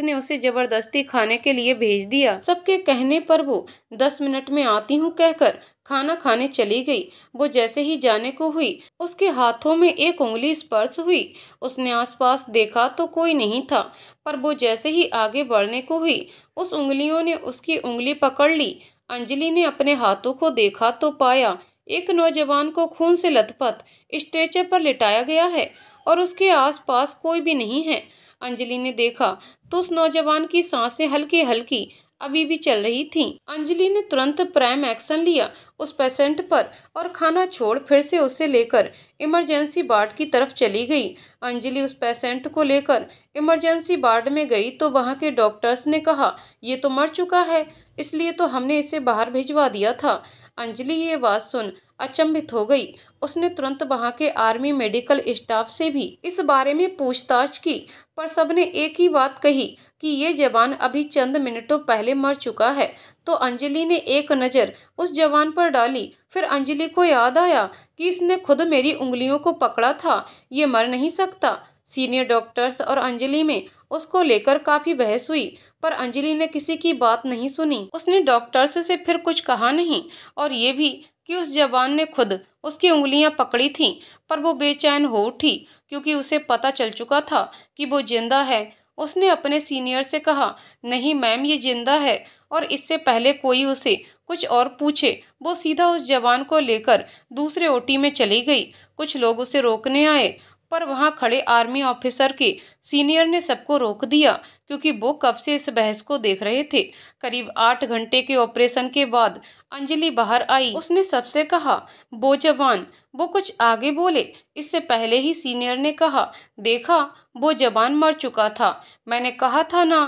ने उसे जबरदस्ती खाने के लिए भेज दिया। सबके कहने पर वो 10 मिनट में आती हूँ कहकर खाना खाने चली गई। वो जैसे ही जाने को हुई उसके हाथों में एक उंगली स्पर्श हुई। उसने आसपास देखा तो कोई नहीं था, पर वो जैसे ही आगे बढ़ने को हुई उस उंगलियों ने उसकी उंगली पकड़ ली। अंजलि ने अपने हाथों को देखा तो पाया एक नौजवान को खून से लथपथ स्ट्रेचर पर लिटाया गया है और उसके आसपास कोई भी नहीं है। अंजलि ने देखा तो उस नौजवान की सांसें हल्की हल्की अभी भी चल रही थीं। अंजलि ने तुरंत प्राइम एक्शन लिया उस पेशेंट पर और खाना छोड़ फिर से उसे लेकर इमरजेंसी वार्ड की तरफ चली गई। अंजलि उस पेशेंट को लेकर इमरजेंसी वार्ड में गई तो वहां के डॉक्टर्स ने कहा, ये तो मर चुका है, इसलिए तो हमने इसे बाहर भिजवा दिया था। अंजलि ये बात सुन अचंभित हो गई। उसने तुरंत वहां के आर्मी मेडिकल स्टाफ से भी इस बारे में पूछताछ की, पर सबने एक ही बात कही कि ये जवान अभी चंद मिनटों पहले मर चुका है। तो अंजलि ने एक नज़र उस जवान पर डाली। फिर अंजलि को याद आया कि इसने खुद मेरी उंगलियों को पकड़ा था, ये मर नहीं सकता। सीनियर डॉक्टर्स और अंजलि में उसको लेकर काफी बहस हुई, पर अंजलि ने किसी की बात नहीं सुनी। उसने डॉक्टर्स से फिर कुछ कहा नहीं और ये भी कि उस जवान ने खुद उसकी उंगलियां पकड़ी थीं, पर वो बेचैन हो उठी क्योंकि उसे पता चल चुका था कि वो जिंदा है। उसने अपने सीनियर से कहा, नहीं मैम, ये जिंदा है। और इससे पहले कोई उसे कुछ और पूछे वो सीधा उस जवान को लेकर दूसरे ओटी में चली गई। कुछ लोग उसे रोकने आए, पर वहां खड़े आर्मी ऑफिसर के सीनियर ने सबको रोक दिया क्योंकि वो कब से इस बहस को देख रहे थे। करीब 8 घंटे के ऑपरेशन के बाद अंजलि बाहर आई। उसने सबसे कहा, वो जवान, वो कुछ आगे बोले इससे पहले ही सीनियर ने कहा, देखा वो जवान मर चुका था, मैंने कहा था ना।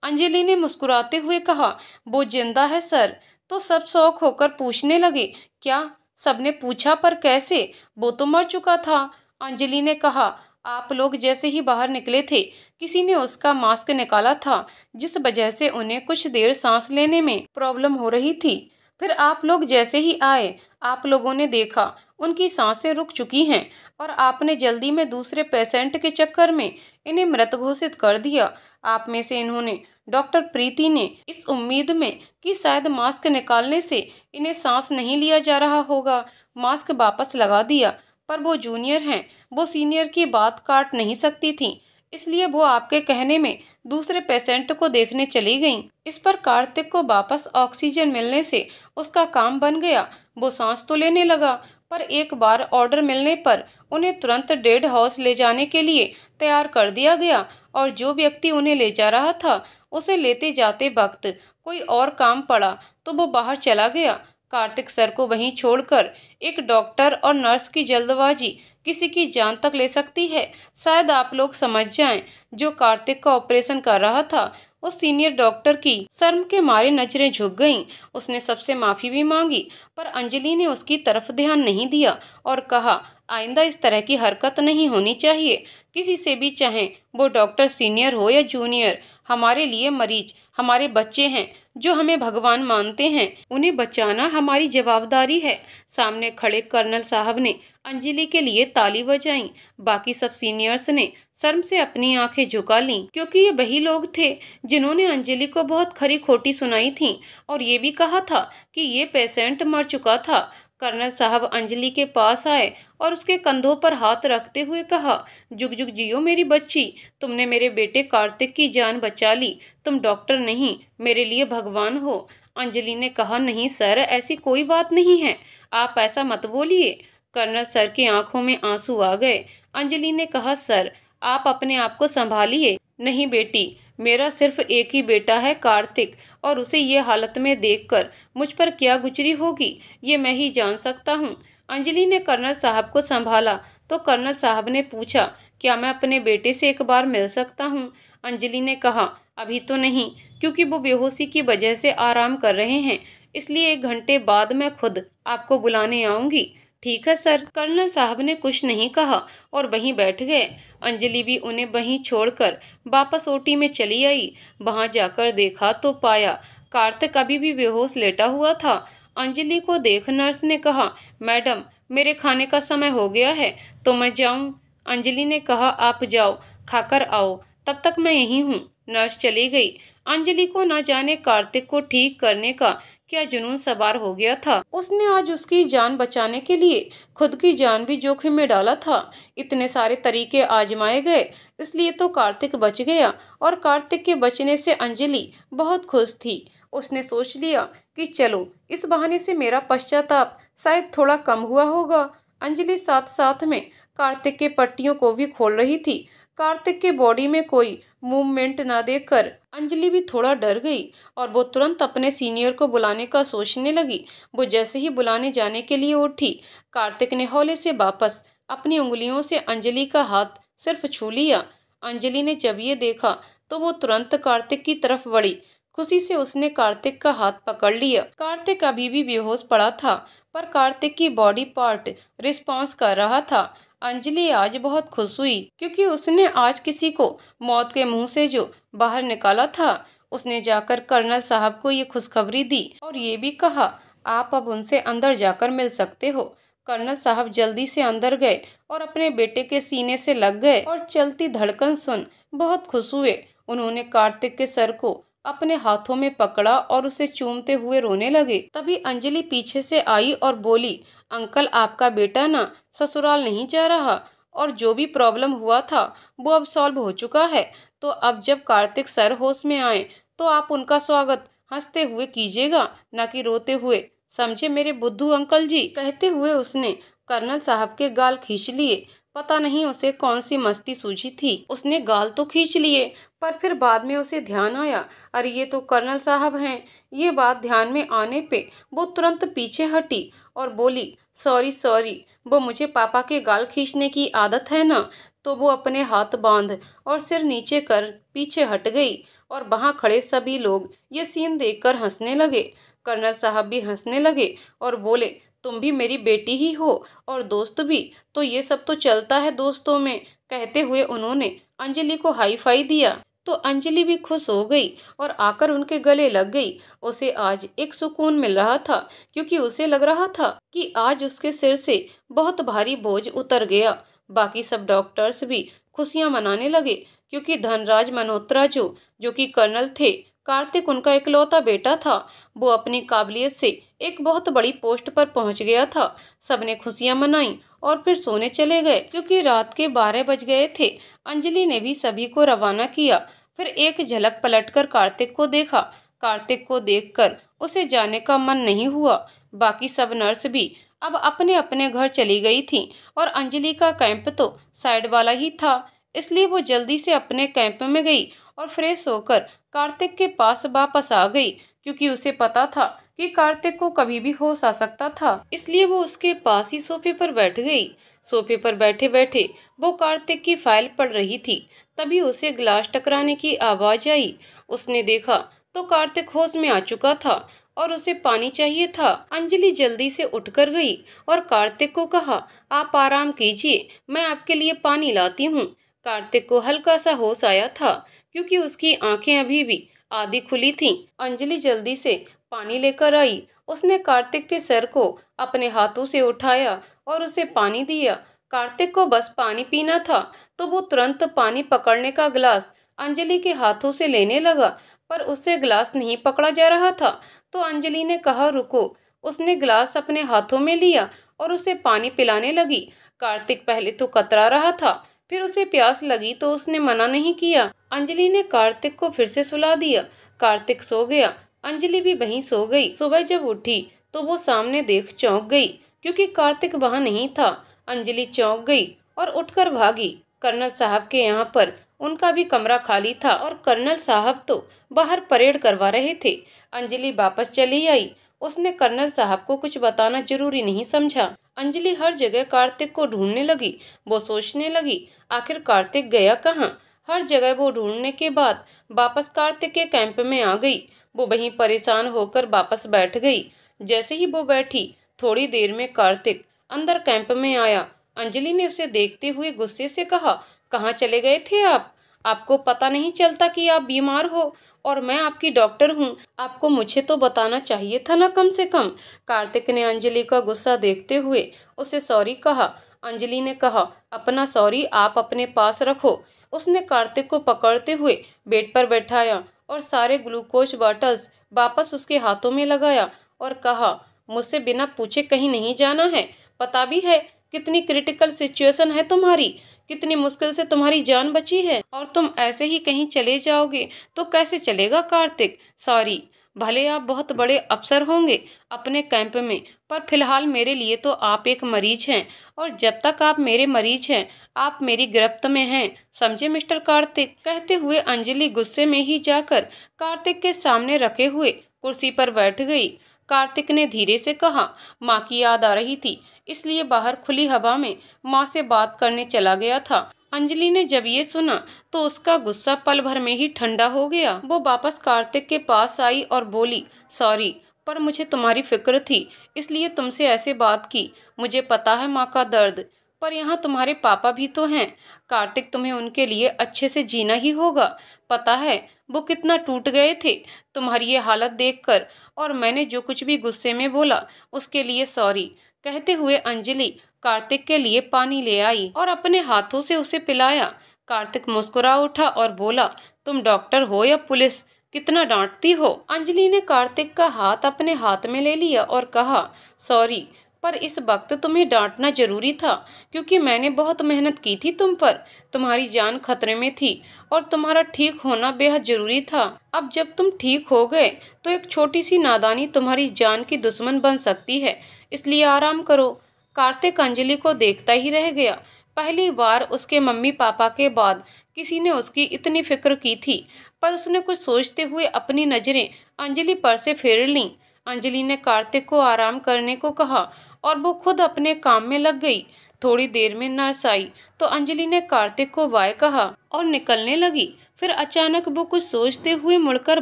अंजलि ने मुस्कुराते हुए कहा, वो जिंदा है सर, तो सब शौक होकर पूछने लगे, क्या? सबने पूछा, पर कैसे? वो तो मर चुका था। अंजलि ने कहा, आप लोग जैसे ही बाहर निकले थे, किसी ने उसका मास्क निकाला था, जिस वजह से उन्हें कुछ देर सांस लेने में प्रॉब्लम हो रही थी। फिर आप लोग जैसे ही आए, आप लोगों ने देखा उनकी सांसें रुक चुकी हैं और आपने जल्दी में दूसरे पेशेंट के चक्कर में इन्हें मृत घोषित कर दिया। आप में से इन्होंने डॉक्टर प्रीति ने इस उम्मीद में कि शायद मास्क निकालने से इन्हें सांस नहीं लिया जा रहा होगा, मास्क वापस लगा दिया। पर वो जूनियर हैं, वो सीनियर की बात काट नहीं सकती थी, इसलिए वो आपके कहने में दूसरे पेशेंट को देखने चली गईं। इस पर कार्तिक को वापस ऑक्सीजन मिलने से उसका काम बन गया। वो सांस तो लेने लगा, पर एक बार ऑर्डर मिलने पर उन्हें तुरंत डेड हाउस ले जाने के लिए तैयार कर दिया गया और जो व्यक्ति उन्हें ले जा रहा था, उसे लेते जाते वक्त कोई और काम पड़ा तो वो बाहर चला गया। कार्तिक सर को वहीं छोड़कर एक डॉक्टर और नर्स की जल्दबाजी किसी की जान तक ले सकती है। शायद आप लोग समझ जाएं, जो कार्तिक का ऑपरेशन कर रहा था, उस सीनियर डॉक्टर की शर्म के मारे नजरें झुक गईं। उसने सबसे माफी भी मांगी, पर अंजलि ने उसकी तरफ ध्यान नहीं दिया और कहा, आइंदा इस तरह की हरकत नहीं होनी चाहिए, किसी से भी, चाहे वो डॉक्टर सीनियर हो या जूनियर। हमारे लिए मरीज हमारे बच्चे हैं, जो हमें भगवान मानते हैं, उन्हें बचाना हमारी जवाबदारी है। सामने खड़े कर्नल साहब ने अंजलि के लिए ताली बजाई। बाकी सब सीनियर्स ने शर्म से अपनी आंखें झुका लीं, क्योंकि ये वही लोग थे जिन्होंने अंजलि को बहुत खरी खोटी सुनाई थी और ये भी कहा था कि ये पेशेंट मर चुका था। कर्नल साहब अंजलि के पास आए और उसके कंधों पर हाथ रखते हुए कहा, जुग जुग जियो मेरी बच्ची, तुमने मेरे बेटे कार्तिक की जान बचा ली। तुम डॉक्टर नहीं, मेरे लिए भगवान हो। अंजलि ने कहा, नहीं सर, ऐसी कोई बात नहीं है, आप ऐसा मत बोलिए। कर्नल सर की आंखों में आंसू आ गए। अंजलि ने कहा, सर आप अपने आप को संभालिए। नहीं बेटी, मेरा सिर्फ एक ही बेटा है कार्तिक, और उसे ये हालत में देखकर मुझ पर क्या गुजरी होगी ये मैं ही जान सकता हूँ। अंजलि ने कर्नल साहब को संभाला तो कर्नल साहब ने पूछा, क्या मैं अपने बेटे से एक बार मिल सकता हूँ? अंजलि ने कहा, अभी तो नहीं, क्योंकि वो बेहोशी की वजह से आराम कर रहे हैं, इसलिए 1 घंटे बाद मैं खुद आपको बुलाने आऊंगी। ठीक है सर। कर्नल साहब ने कुछ नहीं कहा और वहीं बैठ गए। अंजलि भी उन्हें वहीं छोड़कर वापस ओटी में चली आई। वहां जाकर देखा तो पाया कार्तिक अभी भी बेहोश लेटा हुआ था। अंजलि को देख नर्स ने कहा, मैडम मेरे खाने का समय हो गया है, तो मैं जाऊं? अंजलि ने कहा, आप जाओ, खाकर आओ, तब तक मैं यहीं हूँ। नर्स चली गई। अंजलि को न जाने कार्तिक को ठीक करने का क्या जुनून सवार हो गया था। उसने आज उसकी जान बचाने के लिए खुद की जान भी जोखिम में डाला था। इतने सारे तरीके आजमाए गए, इसलिए तो कार्तिक बच गया, और कार्तिक के बचने से अंजलि बहुत खुश थी। उसने सोच लिया कि चलो, इस बहाने से मेरा पश्चाताप शायद थोड़ा कम हुआ होगा। अंजलि साथ साथ में कार्तिक के पट्टियों को भी खोल रही थी। कार्तिक के बॉडी में कोई मूवमेंट ना देखकर अंजलि भी थोड़ा डर गई और वो तुरंत अपने सीनियर को बुलाने का सोचने लगी। वो जैसे ही बुलाने जाने के लिए उठी, कार्तिक ने हौले से वापस अपनी उंगलियों से अंजलि का हाथ सिर्फ छू लिया। अंजलि ने जब ये देखा तो वो तुरंत कार्तिक की तरफ बढ़ी। खुशी से उसने कार्तिक का हाथ पकड़ लिया। कार्तिक अभी भी बेहोश पड़ा था, पर कार्तिक की बॉडी पार्ट रिस्पॉन्स कर रहा था। अंजलि आज बहुत खुश हुई, क्योंकि उसने आज किसी को मौत के मुंह से जो बाहर निकाला था। उसने जाकर कर्नल साहब को ये खुशखबरी दी और ये भी कहा, आप अब उनसे अंदर जाकर मिल सकते हो। कर्नल साहब जल्दी से अंदर गए और अपने बेटे के सीने से लग गए और चलती धड़कन सुन बहुत खुश हुए। उन्होंने कार्तिक के सर को अपने हाथों में पकड़ा और उसे चूमते हुए रोने लगे। तभी अंजलि पीछे से आई और बोली, अंकल आपका बेटा ना ससुराल नहीं जा रहा, और जो भी प्रॉब्लम हुआ था वो अब सॉल्व हो चुका है। तो अब जब कार्तिक सर होश में आए तो आप उनका स्वागत हंसते हुए कीजिएगा, ना कि रोते हुए, समझे मेरे बुद्धू अंकल जी। कहते हुए उसने कर्नल साहब के गाल खींच लिए। पता नहीं उसे कौन सी मस्ती सूझी थी, उसने गाल तो खींच लिए, पर फिर बाद में उसे ध्यान आया, अरे ये तो कर्नल साहब हैं। ये बात ध्यान में आने पे वो तुरंत पीछे हटी और बोली, सॉरी सॉरी, वो मुझे पापा के गाल खींचने की आदत है ना। तो वो अपने हाथ बांध और सिर नीचे कर पीछे हट गई और वहां खड़े सभी लोग ये सीन देखकर हंसने लगे। कर्नल साहब भी हंसने लगे और बोले, तुम भी मेरी बेटी ही हो और दोस्त भी, तो ये सब तो चलता है दोस्तों में। कहते हुए उन्होंने अंजलि को हाई फाई दिया तो अंजलि भी खुश हो गई और आकर उनके गले लग गई। उसे आज एक सुकून मिल रहा था, क्योंकि उसे लग रहा था कि आज उसके सिर से बहुत भारी बोझ उतर गया। बाकी सब डॉक्टर्स भी खुशियां मनाने लगे, क्योंकि धनराज मल्होत्रा जो कि कर्नल थे, कार्तिक उनका इकलौता बेटा था, वो अपनी काबिलियत से एक बहुत बड़ी पोस्ट पर पहुंच गया था। सबने खुशियां मनाई और फिर सोने चले गए, क्योंकि रात के 12 बज गए थे। अंजलि ने भी सभी को रवाना किया। फिर एक झलक पलटकर कार्तिक को देखा। कार्तिक को देखकर उसे जाने का मन नहीं हुआ। बाकी सब नर्स भी अब अपने अपने घर चली गई थी और अंजलि का कैंप तो साइड वाला ही था, इसलिए वो जल्दी से अपने कैंप में गई और फ्रेश होकर कार्तिक के पास वापस आ गई, क्योंकि उसे पता था कि कार्तिक को कभी भी होश आ सकता था। इसलिए वो उसके पास ही सोफे पर बैठ गई। सोफे पर बैठे बैठे वो कार्तिक की फाइल पढ़ रही थी। तभी उसे ग्लास टकराने की आवाज आई। उसने देखा तो कार्तिक होश में आ चुका था और उसे पानी चाहिए था। अंजलि जल्दी से उठकर गई और कार्तिक को कहा, आप आराम कीजिए, मैं आपके लिए पानी लाती हूँ। कार्तिक को हल्का सा होश आया था, क्योंकि उसकी आंखें अभी भी आधी खुली थीं। अंजलि जल्दी से पानी लेकर आई। उसने कार्तिक के सर को अपने हाथों से उठाया और उसे पानी दिया। कार्तिक को बस पानी पीना था, तो वो तुरंत पानी पकड़ने का गिलास अंजलि के हाथों से लेने लगा, पर उससे गिलास नहीं पकड़ा जा रहा था। तो अंजलि ने कहा, रुको। उसने गिलास अपने हाथों में लिया और उसे पानी पिलाने लगी। कार्तिक पहले तो कतरा रहा था, फिर उसे प्यास लगी तो उसने मना नहीं किया। अंजलि ने कार्तिक को फिर से सुला दिया। कार्तिक सो गया। अंजलि भी वहीं सो गई। सुबह जब उठी तो वो सामने देख चौंक गई, क्योंकि कार्तिक वहां नहीं था। अंजलि चौंक गई और उठकर भागी। कर्नल साहब के यहाँ पर उनका भी कमरा खाली था और कर्नल साहब तो बाहर परेड करवा रहे थे। अंजलि वापस चली आई। उसने कर्नल साहब को कुछ बताना जरूरी नहीं समझा। अंजलि हर जगह कार्तिक को ढूंढने लगी। वो सोचने लगी, आखिर कार्तिक गया कहाँ। हर जगह वो ढूंढने के बाद वापस कार्तिक के कैंप में आ गई। वो वहीं परेशान होकर वापस बैठ गई। जैसे ही वो बैठी, थोड़ी देर में कार्तिक अंदर कैंप में आया। अंजलि ने उसे देखते हुए गुस्से से कहा, कहाँ चले गए थे आप? आपको पता नहीं चलता कि आप बीमार हो और मैं आपकी डॉक्टर हूँ। आपको मुझे तो बताना चाहिए था ना कम से कम। कार्तिक ने अंजलि का गुस्सा देखते हुए उसे सॉरी कहा। अंजलि ने कहा, अपना सॉरी आप अपने पास रखो। उसने कार्तिक को पकड़ते हुए बेड पर बैठाया और सारे ग्लूकोज बॉटल्स वापस उसके हाथों में लगाया और कहा, मुझसे बिना पूछे कहीं नहीं जाना है। पता भी है कितनी क्रिटिकल सिचुएशन है तुम्हारी, कितनी मुश्किल से तुम्हारी जान बची है, और तुम ऐसे ही कहीं चले जाओगे तो कैसे चलेगा कार्तिक। सॉरी, भले आप बहुत बड़े अफसर होंगे अपने कैंप में, पर फिलहाल मेरे लिए तो आप एक मरीज हैं, और जब तक आप मेरे मरीज हैं आप मेरी गिरफ्त में हैं, समझे मिस्टर कार्तिक। कहते हुए अंजलि गुस्से में ही जाकर कार्तिक के सामने रखे हुए कुर्सी पर बैठ गई। कार्तिक ने धीरे से कहा, माँ की याद आ रही थी, इसलिए बाहर खुली हवा में माँ से बात करने चला गया था। अंजलि ने जब ये सुना तो उसका गुस्सा पल भर में ही ठंडा हो गया। वो वापस कार्तिक के पास आई और बोली, सॉरी, पर मुझे तुम्हारी फिक्र थी, इसलिए तुमसे ऐसे बात की। मुझे पता है माँ का दर्द, पर यहाँ तुम्हारे पापा भी तो हैं। कार्तिक, तुम्हें उनके लिए अच्छे से जीना ही होगा। पता है वो कितना टूट गए थे तुम्हारी ये हालत देखकर, और मैंने जो कुछ भी गुस्से में बोला उसके लिए सॉरी। कहते हुए अंजलि कार्तिक के लिए पानी ले आई और अपने हाथों से उसे पिलाया। कार्तिक मुस्कुरा उठा और बोला, तुम डॉक्टर हो या पुलिस, कितना डांटती हो। अंजलि ने कार्तिक का हाथ अपने हाथ में ले लिया और कहा, सॉरी, पर इस वक्त तुम्हें डांटना जरूरी था, क्योंकि मैंने बहुत मेहनत की थी तुम पर। तुम्हारी जान खतरे में थी और तुम्हारा ठीक होना बेहद जरूरी था। अब जब तुम ठीक हो गए तो एक छोटी सी नादानी तुम्हारी जान की दुश्मन बन सकती है, इसलिए आराम करो। कार्तिक अंजलि को देखता ही रह गया। पहली बार उसके मम्मी पापा के बाद किसी ने उसकी इतनी फिक्र की थी, पर उसने कुछ सोचते हुए अपनी नजरें अंजलि पर से फेर लीं। अंजलि ने कार्तिक को आराम करने को कहा और वो खुद अपने काम में लग गई। थोड़ी देर में नर्स आई तो अंजलि ने कार्तिक को बाय कहा और निकलने लगी। फिर अचानक वो कुछ सोचते हुए मुड़कर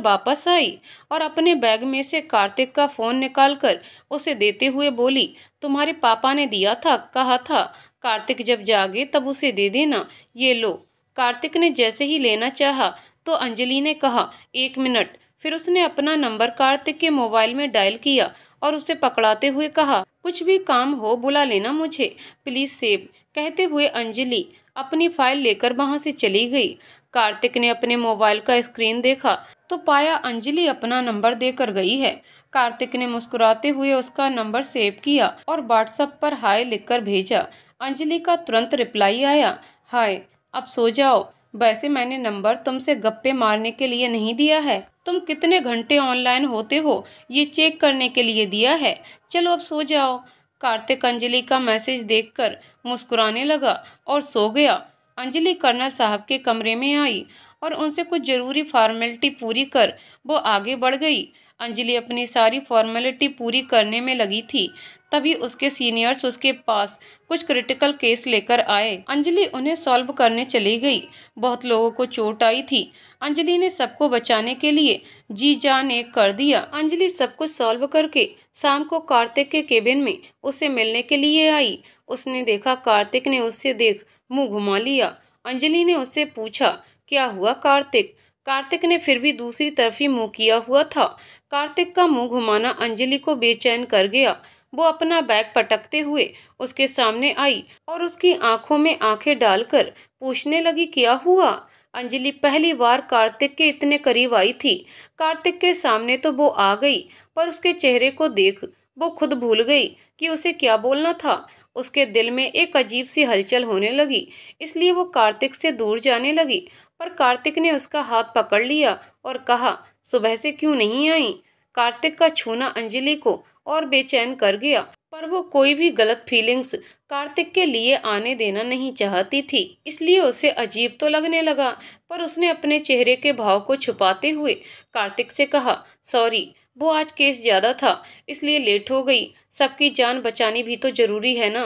वापस आई और अपने बैग में से कार्तिक का फोन निकालकर उसे देते हुए बोली, तुम्हारे पापा ने दिया था, कहा था कार्तिक जब जागे तब उसे दे देना, ये लो। कार्तिक ने जैसे ही लेना चाहा तो अंजलि ने कहा, एक मिनट। फिर उसने अपना नंबर कार्तिक के मोबाइल में डायल किया और उसे पकड़ाते हुए कहा, कुछ भी काम हो बुला लेना मुझे, प्लीज सेव। कहते हुए अंजलि अपनी फाइल लेकर वहां से चली गई। कार्तिक ने अपने मोबाइल का स्क्रीन देखा तो पाया अंजलि अपना नंबर देकर गई है। कार्तिक ने मुस्कुराते हुए उसका नंबर सेव किया और व्हाट्सएप पर हाय लिखकर भेजा। अंजलि का तुरंत रिप्लाई आया, हाय, अब सो जाओ। वैसे मैंने नंबर तुमसे गप्पे मारने के लिए नहीं दिया है, तुम कितने घंटे ऑनलाइन होते हो ये चेक करने के लिए दिया है। चलो अब सो जाओ। कार्तिक अंजलि का मैसेज देखकर मुस्कुराने लगा और सो गया। अंजलि कर्नल साहब के कमरे में आई और उनसे कुछ जरूरी फॉर्मेलिटी पूरी कर वो आगे बढ़ गई। अंजलि अपनी सारी फॉर्मेलिटी पूरी करने में लगी थी, तभी उसके सीनियर्स उसके पास कुछ क्रिटिकल केस लेकर आए। अंजलि उन्हें सॉल्व करने चली गई। बहुत लोगों को चोट आई थी। अंजलि ने सबको बचाने के लिए जी जान एक कर दिया। अंजलि सब कुछ सॉल्व करके शाम को कार्तिक के केबिन में उसे मिलने के लिए आई। उसने देखा कार्तिक ने उससे देख मुंह घुमा लिया। अंजलि ने उससे पूछा, क्या हुआ कार्तिक? कार्तिक ने फिर भी दूसरी तरफ ही मुंह किया हुआ था। कार्तिक का मुंह घुमाना अंजलि को बेचैन कर गया। वो अपना बैग पटकते हुए उसके सामने आई और उसकी आंखों में आंखें डालकर पूछने लगी, क्या हुआ? अंजलि पहली बार कार्तिक के इतने करीब आई थी। कार्तिक के सामने तो वो आ गई, पर उसके चेहरे को देख वो खुद भूल गई कि उसे क्या बोलना था। उसके दिल में एक अजीब सी हलचल होने लगी, इसलिए वो कार्तिक से दूर जाने लगी। पर कार्तिक ने उसका हाथ पकड़ लिया और कहा, सुबह से क्यों नहीं आई? कार्तिक का छूना अंजलि को और बेचैन कर गया, पर वो कोई भी गलत फीलिंग्स कार्तिक के लिए आने देना नहीं चाहती थी। इसलिए उसे अजीब तो लगने लगा, पर उसने अपने चेहरे के भाव को छुपाते हुए कार्तिक से कहा, सॉरी, वो आज केस ज्यादा था इसलिए लेट हो गई। सबकी जान बचानी भी तो जरूरी है ना।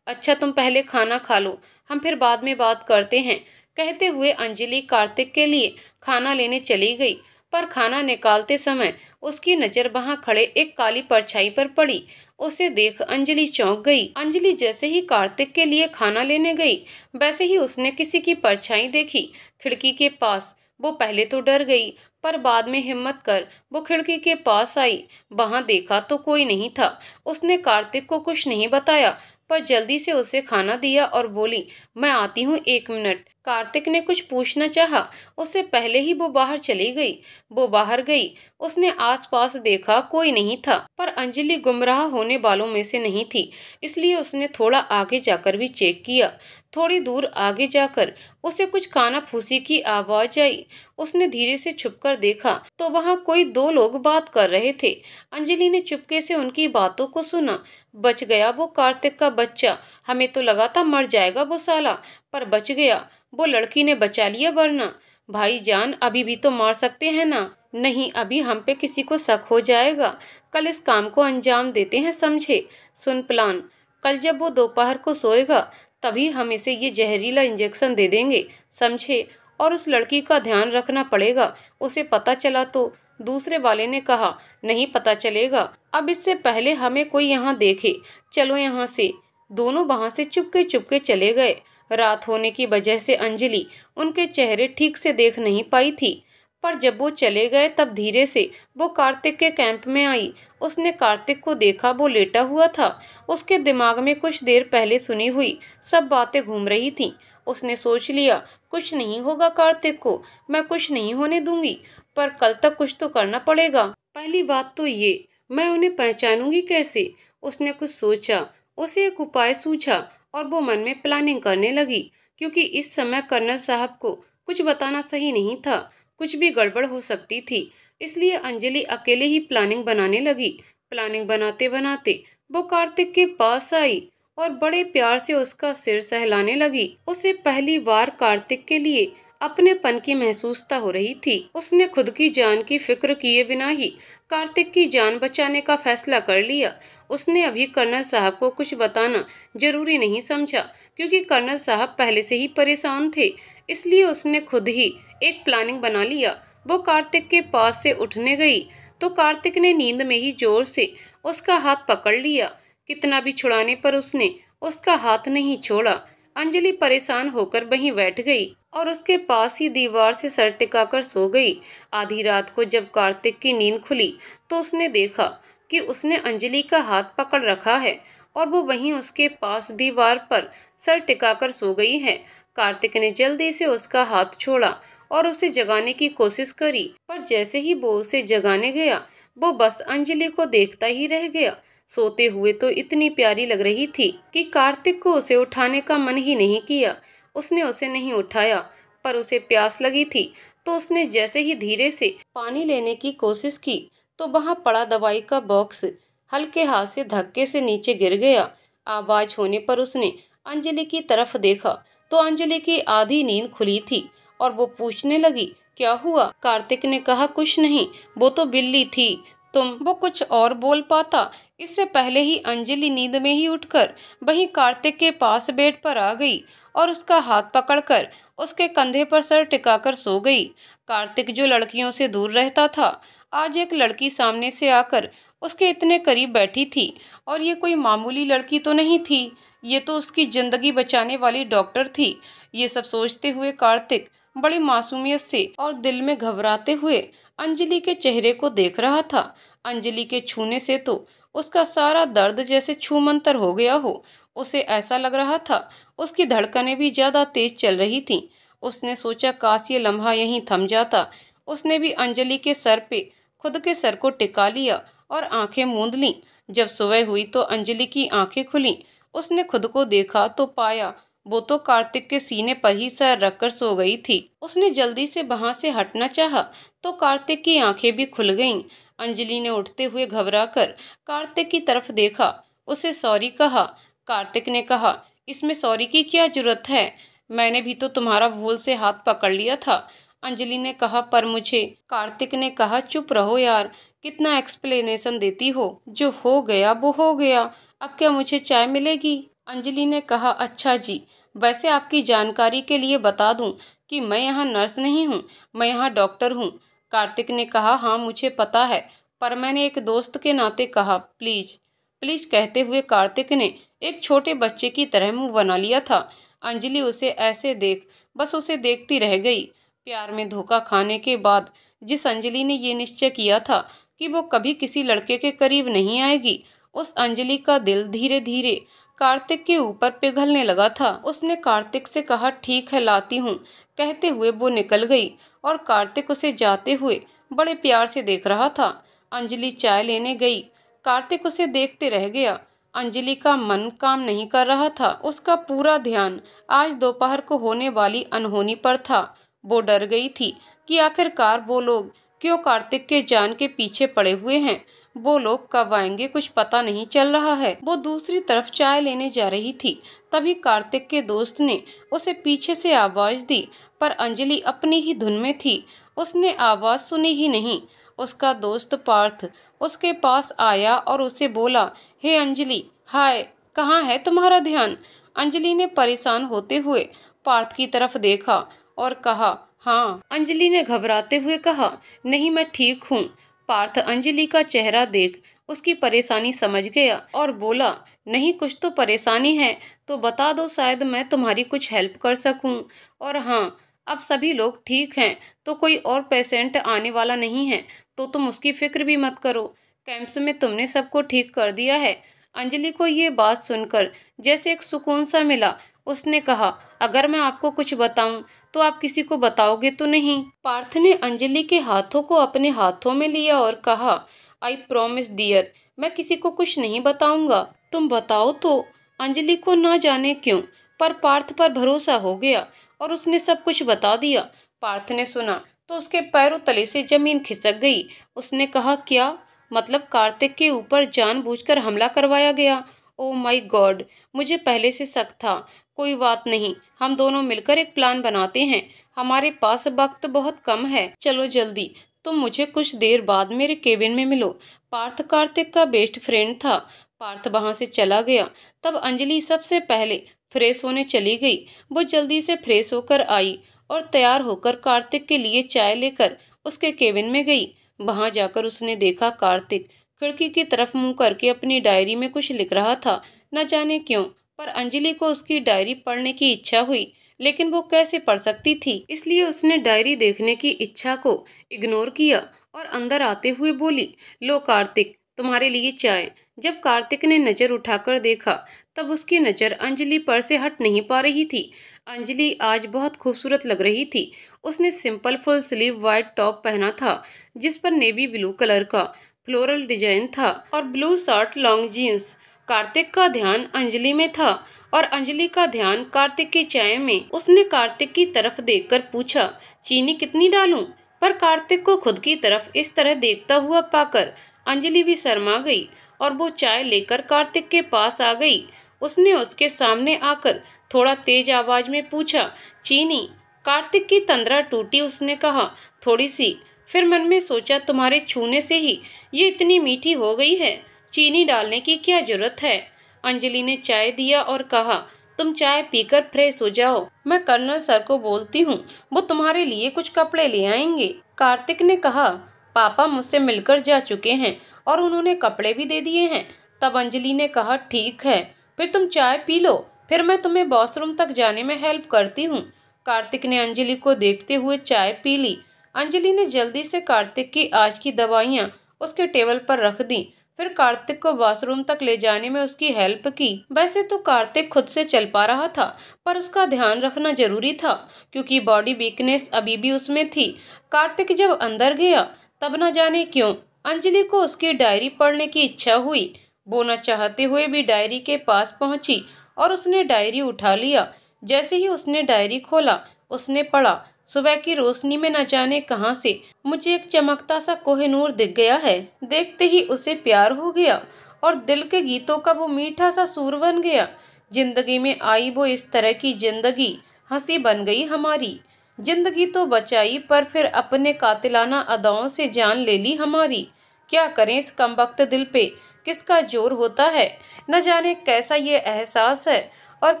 अच्छा, तुम पहले खाना खा लो, हम फिर बाद में बात करते हैं। कहते हुए अंजलि कार्तिक के लिए खाना लेने चली गई, पर खाना निकालते समय उसकी नजर वहां खड़े एक काली परछाई पर पड़ी। उसे देख अंजलि चौंक गई। अंजलि जैसे ही कार्तिक के लिए खाना लेने गई, वैसे ही उसने किसी की परछाई देखी खिड़की के पास। वो पहले तो डर गई, पर बाद में हिम्मत कर वो खिड़की के पास आई। वहां देखा तो कोई नहीं था। उसने कार्तिक को कुछ नहीं बताया, पर जल्दी से उसे खाना दिया और बोली, मैं आती हूँ, एक मिनट। कार्तिक ने कुछ पूछना चाहा, उससे पहले ही वो बाहर चली गई। वो बाहर गई, उसने आसपास देखा, कोई नहीं था, पर अंजलि गुमराह होने वालों में से नहीं थी, इसलिए उसने थोड़ा आगे जाकर भी चेक किया। थोड़ी दूर आगे जाकर उसे कुछ कानाफूसी की आवाज आई। उसने धीरे से छुपकर देखा तो वहां कोई दो लोग बात कर रहे थे। अंजलि ने चुपके से उनकी बातों को सुना। बच गया वो कार्तिक का बच्चा। हमें तो लगा था मर जाएगा वो साला, पर बच गया। वो लड़की ने बचा लिया, वरना भाईजान अभी भी तो मार सकते हैं ना। नहीं, अभी हम पे किसी को शक हो जाएगा। कल इस काम को अंजाम देते हैं, समझे? सुन प्लान, कल जब वो दोपहर को सोएगा तभी हम इसे ये जहरीला इंजेक्शन दे देंगे, समझे? और उस लड़की का ध्यान रखना पड़ेगा, उसे पता चला तो। दूसरे वाले ने कहा, नहीं पता चलेगा। अब इससे पहले हमें कोई यहाँ देखे, चलो यहाँ से। दोनों वहां से चुपके चुपके चले गए। रात होने की वजह से अंजलि उनके चेहरे ठीक से देख नहीं पाई थी, पर जब वो चले गए तब धीरे से वो कार्तिक के कैंप में आई। उसने कार्तिक को देखा, वो लेटा हुआ था। उसके दिमाग में कुछ देर पहले सुनी हुई सब बातें घूम रही थीं। उसने सोच लिया, कुछ नहीं होगा कार्तिक को, मैं कुछ नहीं होने दूंगी, पर कल तक कुछ तो करना पड़ेगा। पहली बात तो ये, मैं उन्हें पहचानूंगी कैसे? उसने कुछ सोचा, उसे एक उपाय सूझा और वो मन में प्लानिंग करने लगी, क्योंकि इस समय कर्नल साहब को कुछ बताना सही नहीं था, कुछ भी गड़बड़ हो सकती थी। इसलिए अंजलि अकेले ही प्लानिंग बनाने लगी। प्लानिंग बनाते बनाते वो कार्तिक के पास आई और बड़े प्यार से उसका सिर सहलाने लगी। उसे पहली बार कार्तिक के लिए अपनेपन की महसूसता हो रही थी। उसने खुद की जान की फिक्र किए बिना ही कार्तिक की जान बचाने का फैसला कर लिया। उसने अभी कर्नल साहब को कुछ बताना जरूरी नहीं समझा, क्योंकि कर्नल साहब पहले से ही परेशान थे। इसलिए उसने खुद ही एक प्लानिंग बना लिया। वो कार्तिक के पास से उठने गई तो कार्तिक ने नींद में ही जोर से उसका हाथ पकड़ लिया। कितना भी छुड़ाने पर उसने उसका हाथ नहीं छोड़ा। अंजलि परेशान होकर वहीं बैठ गई और उसके पास ही दीवार से सर टिकाकर सो गई। आधी रात को जब कार्तिक की नींद खुली तो उसने देखा कि उसने अंजलि का हाथ पकड़ रखा है और वो वहीं उसके पास दीवार पर सर टिकाकर सो गई है। कार्तिक ने जल्दी से उसका हाथ छोड़ा और उसे जगाने की कोशिश करी, पर जैसे ही वो उसे जगाने गया वो बस अंजलि को देखता ही रह गया। सोते हुए तो इतनी प्यारी लग रही थी कि कार्तिक को उसे उठाने का मन ही नहीं किया। उसने उसे नहीं उठाया, पर उसे प्यास लगी थी तो उसने जैसे ही धीरे से पानी लेने की कोशिश की तो वहां पड़ा दवाई का बॉक्स हल्के हाथ से धक्के से नीचे गिर गया। आवाज होने पर उसने अंजलि की तरफ देखा तो अंजलि की आधी नींद खुली थी और वो पूछने लगी, क्या हुआ? कार्तिक ने कहा, कुछ नहीं, वो तो बिल्ली थी। वो कुछ और बोल पाता इससे पहले ही अंजलि नींद में ही उठकर वहीं कार्तिक के पास बेड पर आ गई और उसका हाथ पकड़कर उसके कंधे पर सर टिकाकर सो गई। कार्तिक जो लड़कियों से दूर रहता था, आज एक लड़की सामने से आकर उसके इतने करीब बैठी थी और ये कोई मामूली लड़की तो नहीं थी, ये तो उसकी जिंदगी बचाने वाली डॉक्टर थी। ये सब सोचते हुए कार्तिक बड़ी मासूमियत से और दिल में घबराते हुए अंजलि के चेहरे को देख रहा था। अंजलि के छूने से तो उसका सारा दर्द जैसे छूमंतर हो गया हो। उसे ऐसा लग रहा था उसकी धड़कनें भी ज्यादा तेज चल रही थीं। उसने सोचा काश ये लम्हा यहीं थम जाता। उसने भी अंजलि के सर पे खुद के सर को टिका लिया और आंखें मूंद लीं। जब सुबह हुई तो अंजलि की आंखें खुली। उसने खुद को देखा तो पाया वो तो कार्तिक के सीने पर ही सर रखकर सो गई थी। उसने जल्दी से वहां से हटना चाहा तो कार्तिक की आंखें भी खुल गईं। अंजलि ने उठते हुए घबराकर कार्तिक की तरफ देखा, उसे सॉरी कहा। कार्तिक ने कहा, इसमें सॉरी की क्या जरूरत है, मैंने भी तो तुम्हारा भूल से हाथ पकड़ लिया था। अंजलि ने कहा, पर मुझे। कार्तिक ने कहा, चुप रहो यार, कितना एक्सप्लेनेशन देती हो, जो हो गया वो हो गया, अब क्या मुझे चाय मिलेगी? अंजलि ने कहा, अच्छा जी, वैसे आपकी जानकारी के लिए बता दूं कि मैं यहाँ नर्स नहीं हूँ, मैं यहाँ डॉक्टर हूँ। कार्तिक ने कहा, हाँ मुझे पता है, पर मैंने एक दोस्त के नाते कहा, प्लीज प्लीज कहते हुए कार्तिक ने एक छोटे बच्चे की तरह मुंह बना लिया था। अंजलि उसे ऐसे देख बस उसे देखती रह गई। प्यार में धोखा खाने के बाद जिस अंजलि ने ये निश्चय किया था कि वो कभी किसी लड़के के करीब नहीं आएगी, उस अंजलि का दिल धीरे धीरे कार्तिक के ऊपर पिघलने लगा था। उसने कार्तिक से कहा, ठीक है लाती हूँ, कहते हुए वो निकल गई और कार्तिक उसे जाते हुए बड़े प्यार से देख रहा था। अंजलि चाय लेने गई, कार्तिक उसे देखते रह गया। अंजलि का मन काम नहीं कर रहा था। उसका पूरा ध्यान आज दोपहर को होने वाली अनहोनी पर था। वो डर गई थी कि आखिरकार वो लोग क्यों कार्तिक के जान के पीछे पड़े हुए हैं। वो लोग कब आएंगे कुछ पता नहीं चल रहा है। वो दूसरी तरफ चाय लेने जा रही थी, तभी कार्तिक के दोस्त ने उसे पीछे से आवाज दी, पर अंजलि अपनी ही धुन में थी, उसने आवाज सुनी ही नहीं। उसका दोस्त पार्थ उसके पास आया और उसे बोला, हे अंजलि, हाय, कहाँ है तुम्हारा ध्यान? अंजलि ने परेशान होते हुए पार्थ की तरफ देखा और कहा, हाँ। अंजलि ने घबराते हुए कहा, नहीं मैं ठीक हूँ। पार्थ अंजलि का चेहरा देख उसकी परेशानी समझ गया और बोला, नहीं कुछ तो परेशानी है तो बता दो, शायद मैं तुम्हारी कुछ हेल्प कर सकूं। और हाँ, अब सभी लोग ठीक हैं तो कोई और पेशेंट आने वाला नहीं है, तो तुम उसकी फिक्र भी मत करो। कैंप्स में तुमने सबको ठीक कर दिया है। अंजलि को ये बात सुनकर जैसे एक सुकून सा मिला। उसने कहा, अगर मैं आपको कुछ बताऊं तो आप किसी को बताओगे तो नहीं? पार्थ ने अंजलि के हाथों को अपने हाथों में लिया और कहा, आई प्रॉमिस डियर, मैं किसी को कुछ नहीं बताऊंगा। तुम बताओ तो। अंजलि को ना जाने क्यों पर पार्थ पर भरोसा हो गया और उसने सब कुछ बता दिया। पार्थ ने सुना तो उसके पैरों तले से जमीन खिसक गई। उसने कहा, क्या मतलब कार्तिक के ऊपर जानबूझकर हमला करवाया गया? ओ माय गॉड, मुझे पहले से शक था। कोई बात नहीं, हम दोनों मिलकर एक प्लान बनाते हैं। हमारे पास वक्त बहुत कम है, चलो जल्दी। तुम मुझे कुछ देर बाद मेरे केबिन में मिलो। पार्थ कार्तिक का बेस्ट फ्रेंड था। पार्थ वहां से चला गया। तब अंजलि सबसे पहले फ्रेश होने चली गई। वो जल्दी से फ्रेश होकर आई और तैयार होकर कार्तिक के लिए चाय लेकर उसके केबिन में गई। वहां जाकर उसने देखा कार्तिक खिड़की की तरफ मुंह करके अपनी डायरी में कुछ लिख रहा था। न जाने क्यों, पर अंजलि को उसकी डायरी पढ़ने की इच्छा हुई, लेकिन वो कैसे पढ़ सकती थी। इसलिए उसने डायरी देखने की इच्छा को इग्नोर किया और अंदर आते हुए बोली, लो कार्तिक, तुम्हारे लिए चाय। जब कार्तिक ने नजर उठाकर देखा तब उसकी नजर अंजलि पर से हट नहीं पा रही थी। अंजलि आज बहुत खूबसूरत लग रही थी। उसने simple full sleeve white top पहना था जिस पर नेवी ब्लू कलर का फ्लोरल डिजाइन था और blue shirt long jeans. Kartik का ध्यान अंजलि में था और अंजलि का ध्यान कार्तिक की चाय में। उसने कार्तिक की तरफ देखकर पूछा, चीनी कितनी डालूं? पर कार्तिक को खुद की तरफ इस तरह देखता हुआ पाकर अंजलि भी शर्मा गई और वो चाय लेकर कार्तिक के पास आ गई। उसने उसके सामने आकर थोड़ा तेज आवाज में पूछा, चीनी? कार्तिक की तंद्रा टूटी। उसने कहा, थोड़ी सी। फिर मन में सोचा, तुम्हारे छूने से ही ये इतनी मीठी हो गई है, चीनी डालने की क्या जरूरत है? अंजलि ने चाय दिया और कहा, तुम चाय पीकर फ्रेश हो जाओ, मैं कर्नल सर को बोलती हूँ, वो तुम्हारे लिए कुछ कपड़े ले आएंगे। कार्तिक ने कहा, पापा मुझसे मिलकर जा चुके हैं और उन्होंने कपड़े भी दे दिए हैं। तब अंजलि ने कहा, ठीक है, फिर तुम चाय पी लो, फिर मैं तुम्हें वॉशरूम तक जाने में हेल्प करती हूँ। कार्तिक ने अंजलि को देखते हुए चाय पी ली। अंजलि ने जल्दी से कार्तिक की आज की दवाइयाँ उसके टेबल पर रख दी, फिर कार्तिक को वॉशरूम तक ले जाने में उसकी हेल्प की। वैसे तो कार्तिक खुद से चल पा रहा था, पर उसका ध्यान रखना जरूरी था क्योंकि बॉडी वीकनेस अभी भी उसमें थी। कार्तिक जब अंदर गया तब न जाने क्यों अंजलि को उसकी डायरी पढ़ने की इच्छा हुई। वो न चाहते हुए भी डायरी के पास पहुंची और उसने डायरी उठा लिया। जैसे ही उसने डायरी खोला उसने पढ़ा, सुबह की रोशनी में न जाने कहां से मुझे एक चमकता सा कोहिनूर दिख गया है। देखते ही उसे प्यार हो गया और दिल के गीतों का वो मीठा सा सूर बन गया। जिंदगी में आई वो इस तरह की जिंदगी, हंसी बन गई हमारी। जिंदगी तो बचाई पर फिर अपने कातिलाना अदाओं से जान ले ली हमारी। क्या करें इस कमबख्त दिल पे किसका जोर होता है। न जाने कैसा ये एहसास है और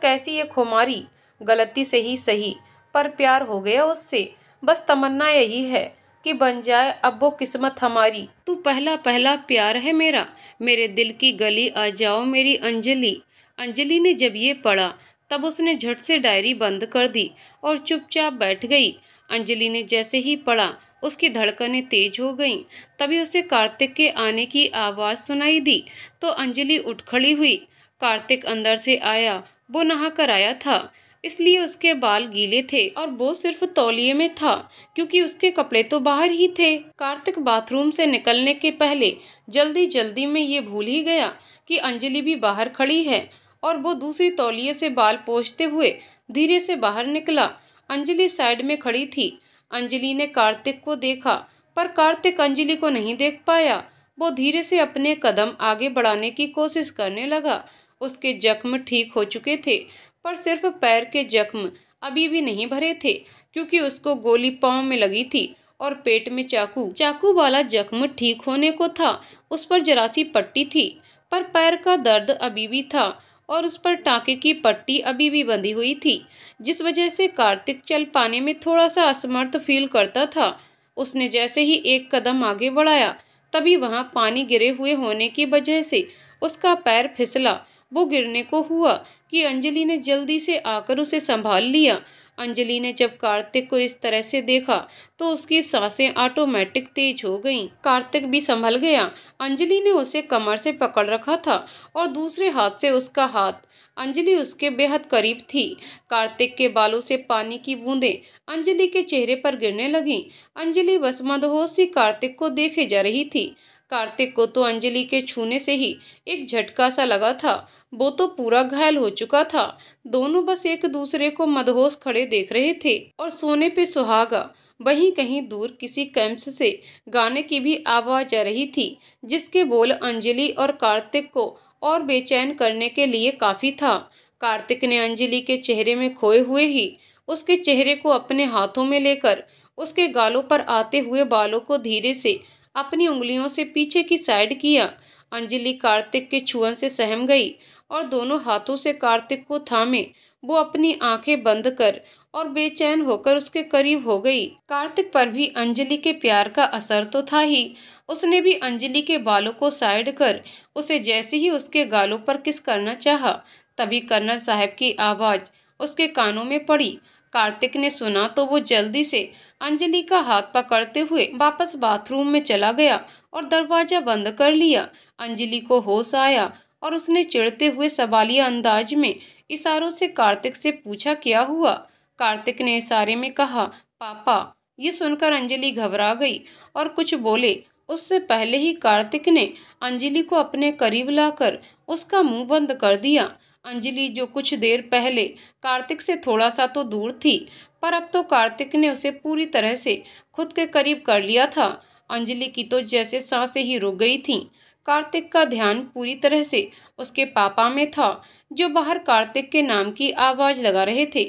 कैसी ये खुमारी। गलती से ही सही, पर प्यार हो गया उससे। बस तमन्ना यही है कि बन जाए अब वो किस्मत हमारी। तू पहला पहला प्यार है मेरा, मेरे दिल की गली आ जाओ मेरी अंजलि। अंजलि ने जब ये पढ़ा तब उसने झट से डायरी बंद कर दी और चुपचाप बैठ गई। अंजलि ने जैसे ही पढ़ा उसकी धड़कनें तेज हो गईं। तभी उसे कार्तिक के आने की आवाज़ सुनाई दी तो अंजलि उठ खड़ी हुई। कार्तिक अंदर से आया। वो नहा कर आया था, इसलिए उसके बाल गीले थे और वो सिर्फ तौलिए में था क्योंकि उसके कपड़े तो बाहर ही थे। कार्तिक बाथरूम से निकलने के पहले जल्दी जल्दी में ये भूल ही गया कि अंजलि भी बाहर खड़ी है और वो दूसरी तौलिए से बाल पोंछते हुए धीरे से बाहर निकला। अंजलि साइड में खड़ी थी। अंजलि ने कार्तिक को देखा पर कार्तिक अंजलि को नहीं देख पाया। वो धीरे से अपने कदम आगे बढ़ाने की कोशिश करने लगा। उसके जख्म ठीक हो चुके थे पर सिर्फ पैर के जख्म अभी भी नहीं भरे थे क्योंकि उसको गोली पांव में लगी थी और पेट में चाकू वाला जख्म ठीक होने को था। उस पर जरा सी पट्टी थी पर पैर का दर्द अभी भी था और उस पर टाँके की पट्टी अभी भी बंधी हुई थी, जिस वजह से कार्तिक चल पाने में थोड़ा सा असमर्थ फील करता था। उसने जैसे ही एक कदम आगे बढ़ाया तभी वहां पानी गिरे हुए होने की वजह से उसका पैर फिसला। वो गिरने को हुआ कि अंजलि ने जल्दी से आकर उसे संभाल लिया। अंजलि ने जब कार्तिक को इस तरह से देखा तो उसकी सांसें ऑटोमेटिक तेज हो गईं। कार्तिक भी संभल गया। अंजलि ने उसे कमर से पकड़ रखा था और दूसरे हाथ से उसका हाथ। अंजलि उसके बेहद करीब थी। कार्तिक के बालों से पानी की बूंदें अंजलि के चेहरे पर गिरने लगीं। अंजलि बस मदहोश सी कार्तिक को देखे जा रही थी। कार्तिक को तो अंजलि के छूने से ही एक झटका सा लगा था। वो तो पूरा घायल हो चुका था। दोनों बस एक दूसरे को मदहोश खड़े देख रहे थे और सोने पे सुहागा। वहीं कहीं दूर किसी कैंप्स से गाने की भी आवाज आ रही थी जिसके बोल अंजलि और कार्तिक को और बेचैन करने के लिए काफी था। कार्तिक ने अंजलि के चेहरे में खोए हुए ही उसके चेहरे को अपने हाथों में लेकर उसके गालों पर आते हुए बालों को धीरे से अपनी उंगलियों से पीछे की साइड किया। अंजलि कार्तिक के छुअन से सहम गई और दोनों हाथों से कार्तिक को थामे वो अपनी आंखें बंद कर और बेचैन होकर उसके करीब हो गई। कार्तिक पर भी अंजलि के प्यार का असर तो था ही। उसने भी अंजलि के बालों को साइड कर उसे जैसे ही उसके गालों पर किस करना चाहा, तभी कर्नल साहब की आवाज उसके कानों में पड़ी। कार्तिक ने सुना तो वो जल्दी से अंजलि का हाथ पकड़ते हुए वापस बाथरूम में चला गया और दरवाजा बंद कर लिया। अंजलि को होश आया और उसने चिढ़ते हुए सवालिया अंदाज में इशारों से कार्तिक से पूछा, क्या हुआ? कार्तिक ने इशारे में कहा, पापा। ये सुनकर अंजलि घबरा गई और कुछ बोले उससे पहले ही कार्तिक ने अंजलि को अपने करीब लाकर उसका मुंह बंद कर दिया। अंजलि, जो कुछ देर पहले कार्तिक से थोड़ा सा तो दूर थी, पर अब तो कार्तिक ने उसे पूरी तरह से खुद के करीब कर लिया था। अंजलि की तो जैसे सांसें ही रुक गई थीं। कार्तिक का ध्यान पूरी तरह से उसके पापा में था, जो बाहर कार्तिक के नाम की आवाज लगा रहे थे।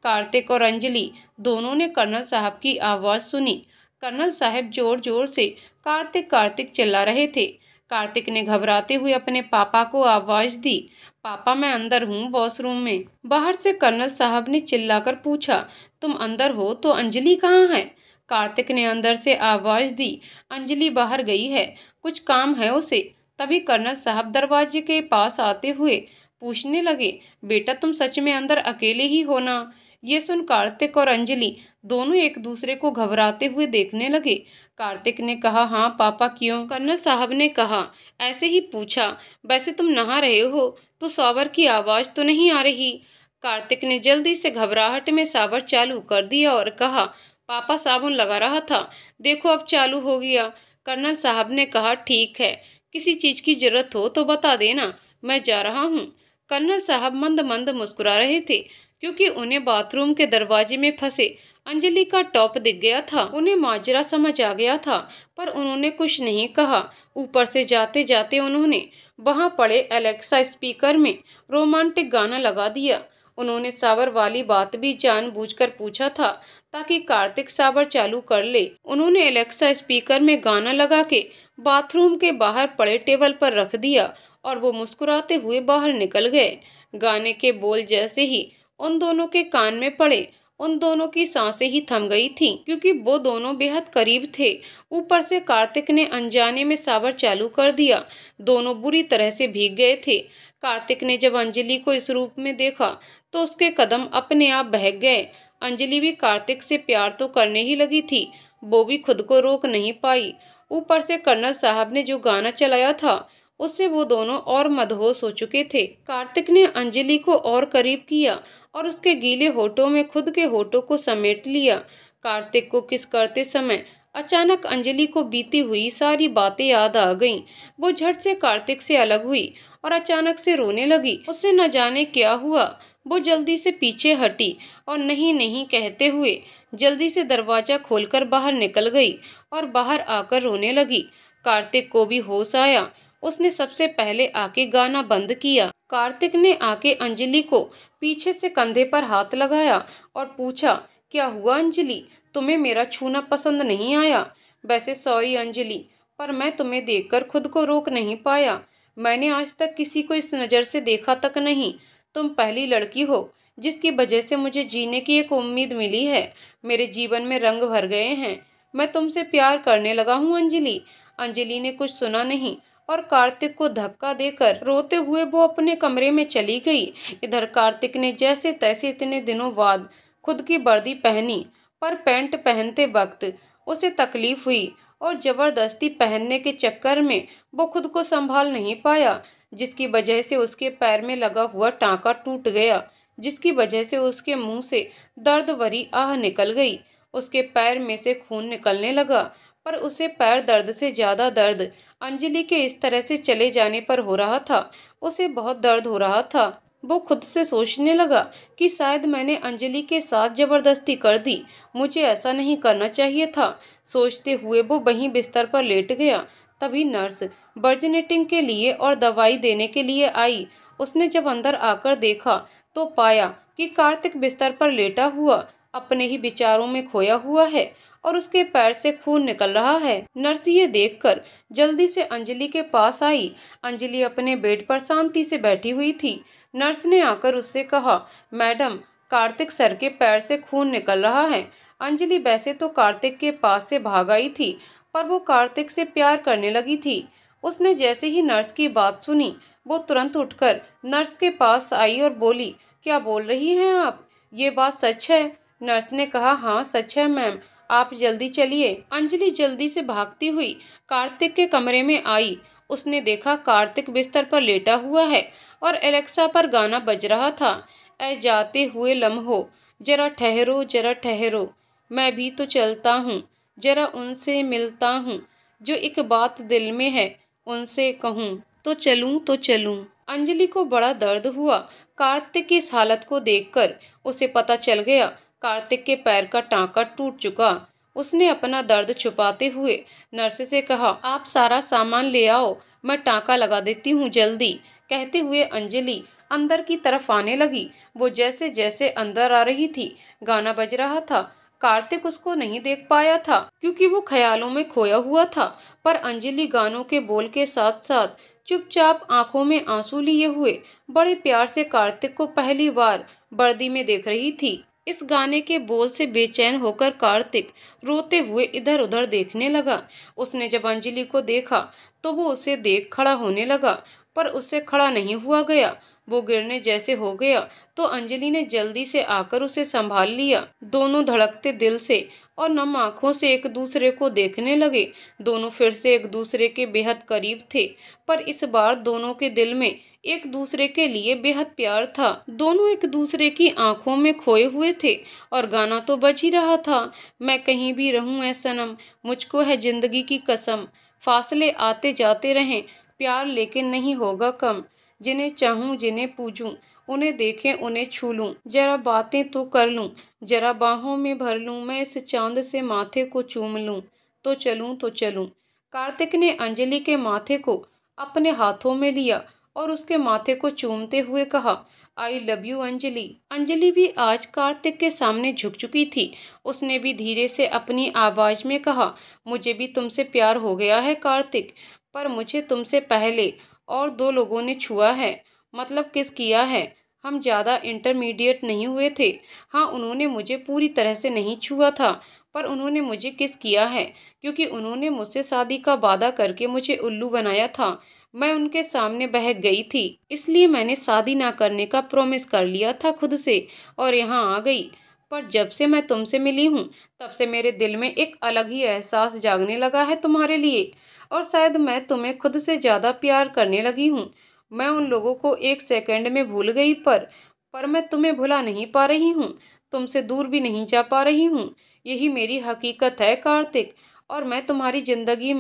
कार्तिक और अंजलि दोनों ने कर्नल साहब की आवाज सुनी। कर्नल साहब जोर जोर से कार्तिक कार्तिक चिल्ला रहे थे। कार्तिक ने घबराते हुए अपने पापा को आवाज दी, पापा मैं अंदर हूँ, वॉशरूम में। बाहर से कर्नल साहब ने चिल्लाकर पूछा, तुम अंदर हो तो अंजलि कहाँ है? कार्तिक ने अंदर से आवाज दी, अंजलि बाहर गई है, कुछ काम है उसे। तभी कर्नल साहब दरवाजे के पास आते हुए पूछने लगे, बेटा तुम सच में अंदर अकेले ही हो ना? ये सुन कार्तिक और अंजलि दोनों एक दूसरे को घबराते हुए देखने लगे। कार्तिक ने कहा, हाँ पापा, क्यों? कर्नल साहब ने कहा, ऐसे ही पूछा। वैसे तुम नहा रहे हो तो शॉवर की आवाज तो नहीं आ रही? कार्तिक ने जल्दी से घबराहट में शॉवर चालू कर दिया और कहा, पापा साबुन लगा रहा था, देखो अब चालू हो गया। कर्नल साहब ने कहा, ठीक है, किसी चीज की जरूरत हो तो बता देना, मैं जा रहा हूँ। कर्नल साहब मंद मंद मुस्कुरा रहे थे, क्योंकि उन्हें बाथरूम के दरवाजे में फंसे अंजलि का टॉप दिख गया था। उन्हें माजरा समझ आ गया था, पर उन्होंने कुछ नहीं कहा। ऊपर से जाते जाते उन्होंने वहां पड़े एलेक्सा स्पीकर में रोमांटिक गाना लगा दिया। उन्होंने शावर वाली बात भी जानबूझकर पूछा था, ताकि कार्तिक शावर चालू कर ले। उन्होंने एलेक्सा स्पीकर में गाना लगा के बाथरूम के बाहर पड़े टेबल पर रख दिया और वो मुस्कुराते हुए बाहर निकल गए। गाने के बोल जैसे ही उन दोनों के कान में पड़े, उन दोनों की सांसें ही थम गई थीं, क्योंकि वो दोनों बेहद करीब थे। ऊपर से कार्तिक ने अनजाने में शावर चालू कर दिया। दोनों बुरी तरह से भीग गए थे। कार्तिक ने जब अंजलि को इस रूप में देखा तो उसके कदम अपने आप बहक गए। अंजलि भी कार्तिक से प्यार तो करने ही लगी थी, वो भी खुद को रोक नहीं पाई। ऊपर से कर्नल साहब ने जो गाना चलाया था, उससे वो दोनों और मदहोश हो चुके थे। कार्तिक ने अंजलि को और करीब किया और उसके गीले होठों में खुद के होठों को समेट लिया। कार्तिक को किस करते समय अचानक अंजलि को बीती हुई सारी बातें याद आ गईं। वो झट से कार्तिक से अलग हुई और अचानक से रोने लगी। उससे न जाने क्या हुआ। वो जल्दी से पीछे हटी और नहीं नहीं कहते हुए जल्दी से दरवाजा खोलकर बाहर निकल गई और बाहर आकर रोने लगी। कार्तिक को भी होश आया। उसने सबसे पहले आके गाना बंद किया। कार्तिक ने आके अंजलि को पीछे से कंधे पर हाथ लगाया और पूछा, क्या हुआ अंजलि, तुम्हें मेरा छूना पसंद नहीं आया? वैसे सॉरी अंजलि, पर मैं तुम्हें देखकर खुद को रोक नहीं पाया। मैंने आज तक किसी को इस नज़र से देखा तक नहीं। तुम पहली लड़की हो जिसकी वजह से मुझे जीने की एक उम्मीद मिली है। मेरे जीवन में रंग भर गए हैं। मैं तुमसे प्यार करने लगा हूँ अंजलि। अंजलि ने कुछ सुना नहीं और कार्तिक को धक्का देकर रोते हुए वो अपने कमरे में चली गई। इधर कार्तिक ने जैसे तैसे इतने दिनों बाद खुद की वर्दी पहनी, पर पैंट पहनते वक्त उसे तकलीफ हुई और जबरदस्ती पहनने के चक्कर में वो खुद को संभाल नहीं पाया, जिसकी वजह से उसके पैर में लगा हुआ टाँका टूट गया, जिसकी वजह से उसके मुंह से दर्द भरी आह निकल गई। उसके पैर में से खून निकलने लगा, पर उसे पैर दर्द से ज्यादा दर्द अंजलि के इस तरह से चले जाने पर हो रहा था। उसे बहुत दर्द हो रहा था। वो खुद से सोचने लगा कि शायद मैंने अंजलि के साथ जबरदस्ती कर दी, मुझे ऐसा नहीं करना चाहिए था। सोचते हुए वो वहीं बिस्तर पर लेट गया। तभी नर्स बर्जनेटिंग के लिए और दवाई देने के लिए आई। उसने जब अंदर आकर देखा तो पाया कि कार्तिक बिस्तर पर लेटा हुआ अपने ही विचारों में खोया हुआ है और उसके पैर से खून निकल रहा है। नर्स ये देखकर जल्दी से अंजलि के पास आई। अंजलि अपने बेड पर शांति से बैठी हुई थी। नर्स ने आकर उससे कहा, मैडम कार्तिक सर के पैर से खून निकल रहा है। अंजलि वैसे तो कार्तिक के पास से भाग आई थी, पर वो कार्तिक से प्यार करने लगी थी। उसने जैसे ही नर्स की बात सुनी, वो तुरंत उठकर नर्स के पास आई और बोली, क्या बोल रही हैं आप? ये बात सच है? नर्स ने कहा, हाँ सच है मैम, आप जल्दी चलिए। अंजलि जल्दी से भागती हुई कार्तिक के कमरे में आई। उसने देखा कार्तिक बिस्तर पर लेटा हुआ है और एलेक्सा पर गाना बज रहा था। ऐ जाते हुए लम्हों, जरा ठहरो जरा ठहरो, मैं भी तो चलता हूँ, जरा उनसे मिलता हूँ, जो एक बात दिल में है उनसे कहूँ, तो चलूँ तो चलूँ। अंजलि को बड़ा दर्द हुआ कार्तिक की इस हालत को देखकर। उसे पता चल गया कार्तिक के पैर का टाँका टूट चुका। उसने अपना दर्द छुपाते हुए नर्स से कहा, आप सारा सामान ले आओ, मैं टाँका लगा देती हूँ जल्दी। कहते हुए अंजलि अंदर की तरफ आने लगी। वो जैसे जैसे अंदर आ रही थी, गाना बज रहा था। कार्तिक उसको नहीं देख पाया था क्योंकि वो ख्यालों में खोया हुआ था, पर अंजलि गानों के बोल के साथ साथ चुपचाप आंखों में आंसू लिए हुए बड़े प्यार से कार्तिक को पहली बार वर्दी में देख रही थी। इस गाने के बोल से बेचैन होकर कार्तिक रोते हुए इधर उधर देखने लगा। उसने जब अंजलि को देखा तो वो उसे देख खड़ा होने लगा, पर उससे खड़ा नहीं हुआ गया। वो गिरने जैसे हो गया तो अंजलि ने जल्दी से आकर उसे संभाल लिया। दोनों धड़कते दिल से और नम आंखों से एक दूसरे को देखने लगे। दोनों फिर से एक दूसरे के बेहद करीब थे, पर इस बार दोनों के दिल में एक दूसरे के लिए बेहद प्यार था। दोनों एक दूसरे की आंखों में खोए हुए थे और गाना तो बज ही रहा था, मैं कहीं भी रहूं ऐ सनम, मुझको है जिंदगी की कसम, फासले आते जाते रहें, प्यार लेकिन नहीं होगा कम, जिन्हें चाहूं जिन्हें पूजूं, उन्हें देखें उन्हें छू लूं, जरा बातें तो कर लूं, जरा बाहों में भर लूं, मैं इस चांद से माथे को चूम लूं, तो चलूं तो चलूं। कार्तिक ने अंजलि के माथे को अपने हाथों में लिया और उसके माथे को चूमते हुए कहा, I love you Anjali. Anjali भी आज कार्तिक के सामने झुक चुकी थी। उसने भी धीरे से अपनी आवाज में कहा, मुझे भी तुमसे प्यार हो गया है कार्तिक, पर मुझे तुमसे पहले और दो लोगों ने छुआ है, मतलब किस किया है। हम ज़्यादा इंटरमीडिएट नहीं हुए थे। हाँ, उन्होंने मुझे पूरी तरह से नहीं छुआ था, पर उन्होंने मुझे किस किया है, क्योंकि उन्होंने मुझसे शादी का वादा करके मुझे उल्लू बनाया था। मैं उनके सामने बहक गई थी, इसलिए मैंने शादी ना करने का प्रॉमिस कर लिया था खुद से और यहाँ आ गई। पर जब से मैं तुमसे मिली हूँ, तब से मेरे दिल में एक अलग ही एहसास जागने लगा है तुम्हारे लिए, और शायद मैं तुम्हें खुद से ज़्यादा प्यार करने लगी हूँ। मैं उन लोगों को एक सेकंड में भूल गई, पर मैं तुम्हें भुला नहीं पा रही हूँ, तुमसे दूर भी नहीं जा पा रही हूँ। यही मेरी हकीकत है कार्तिक, और मैं तुम्हारी जिंदगी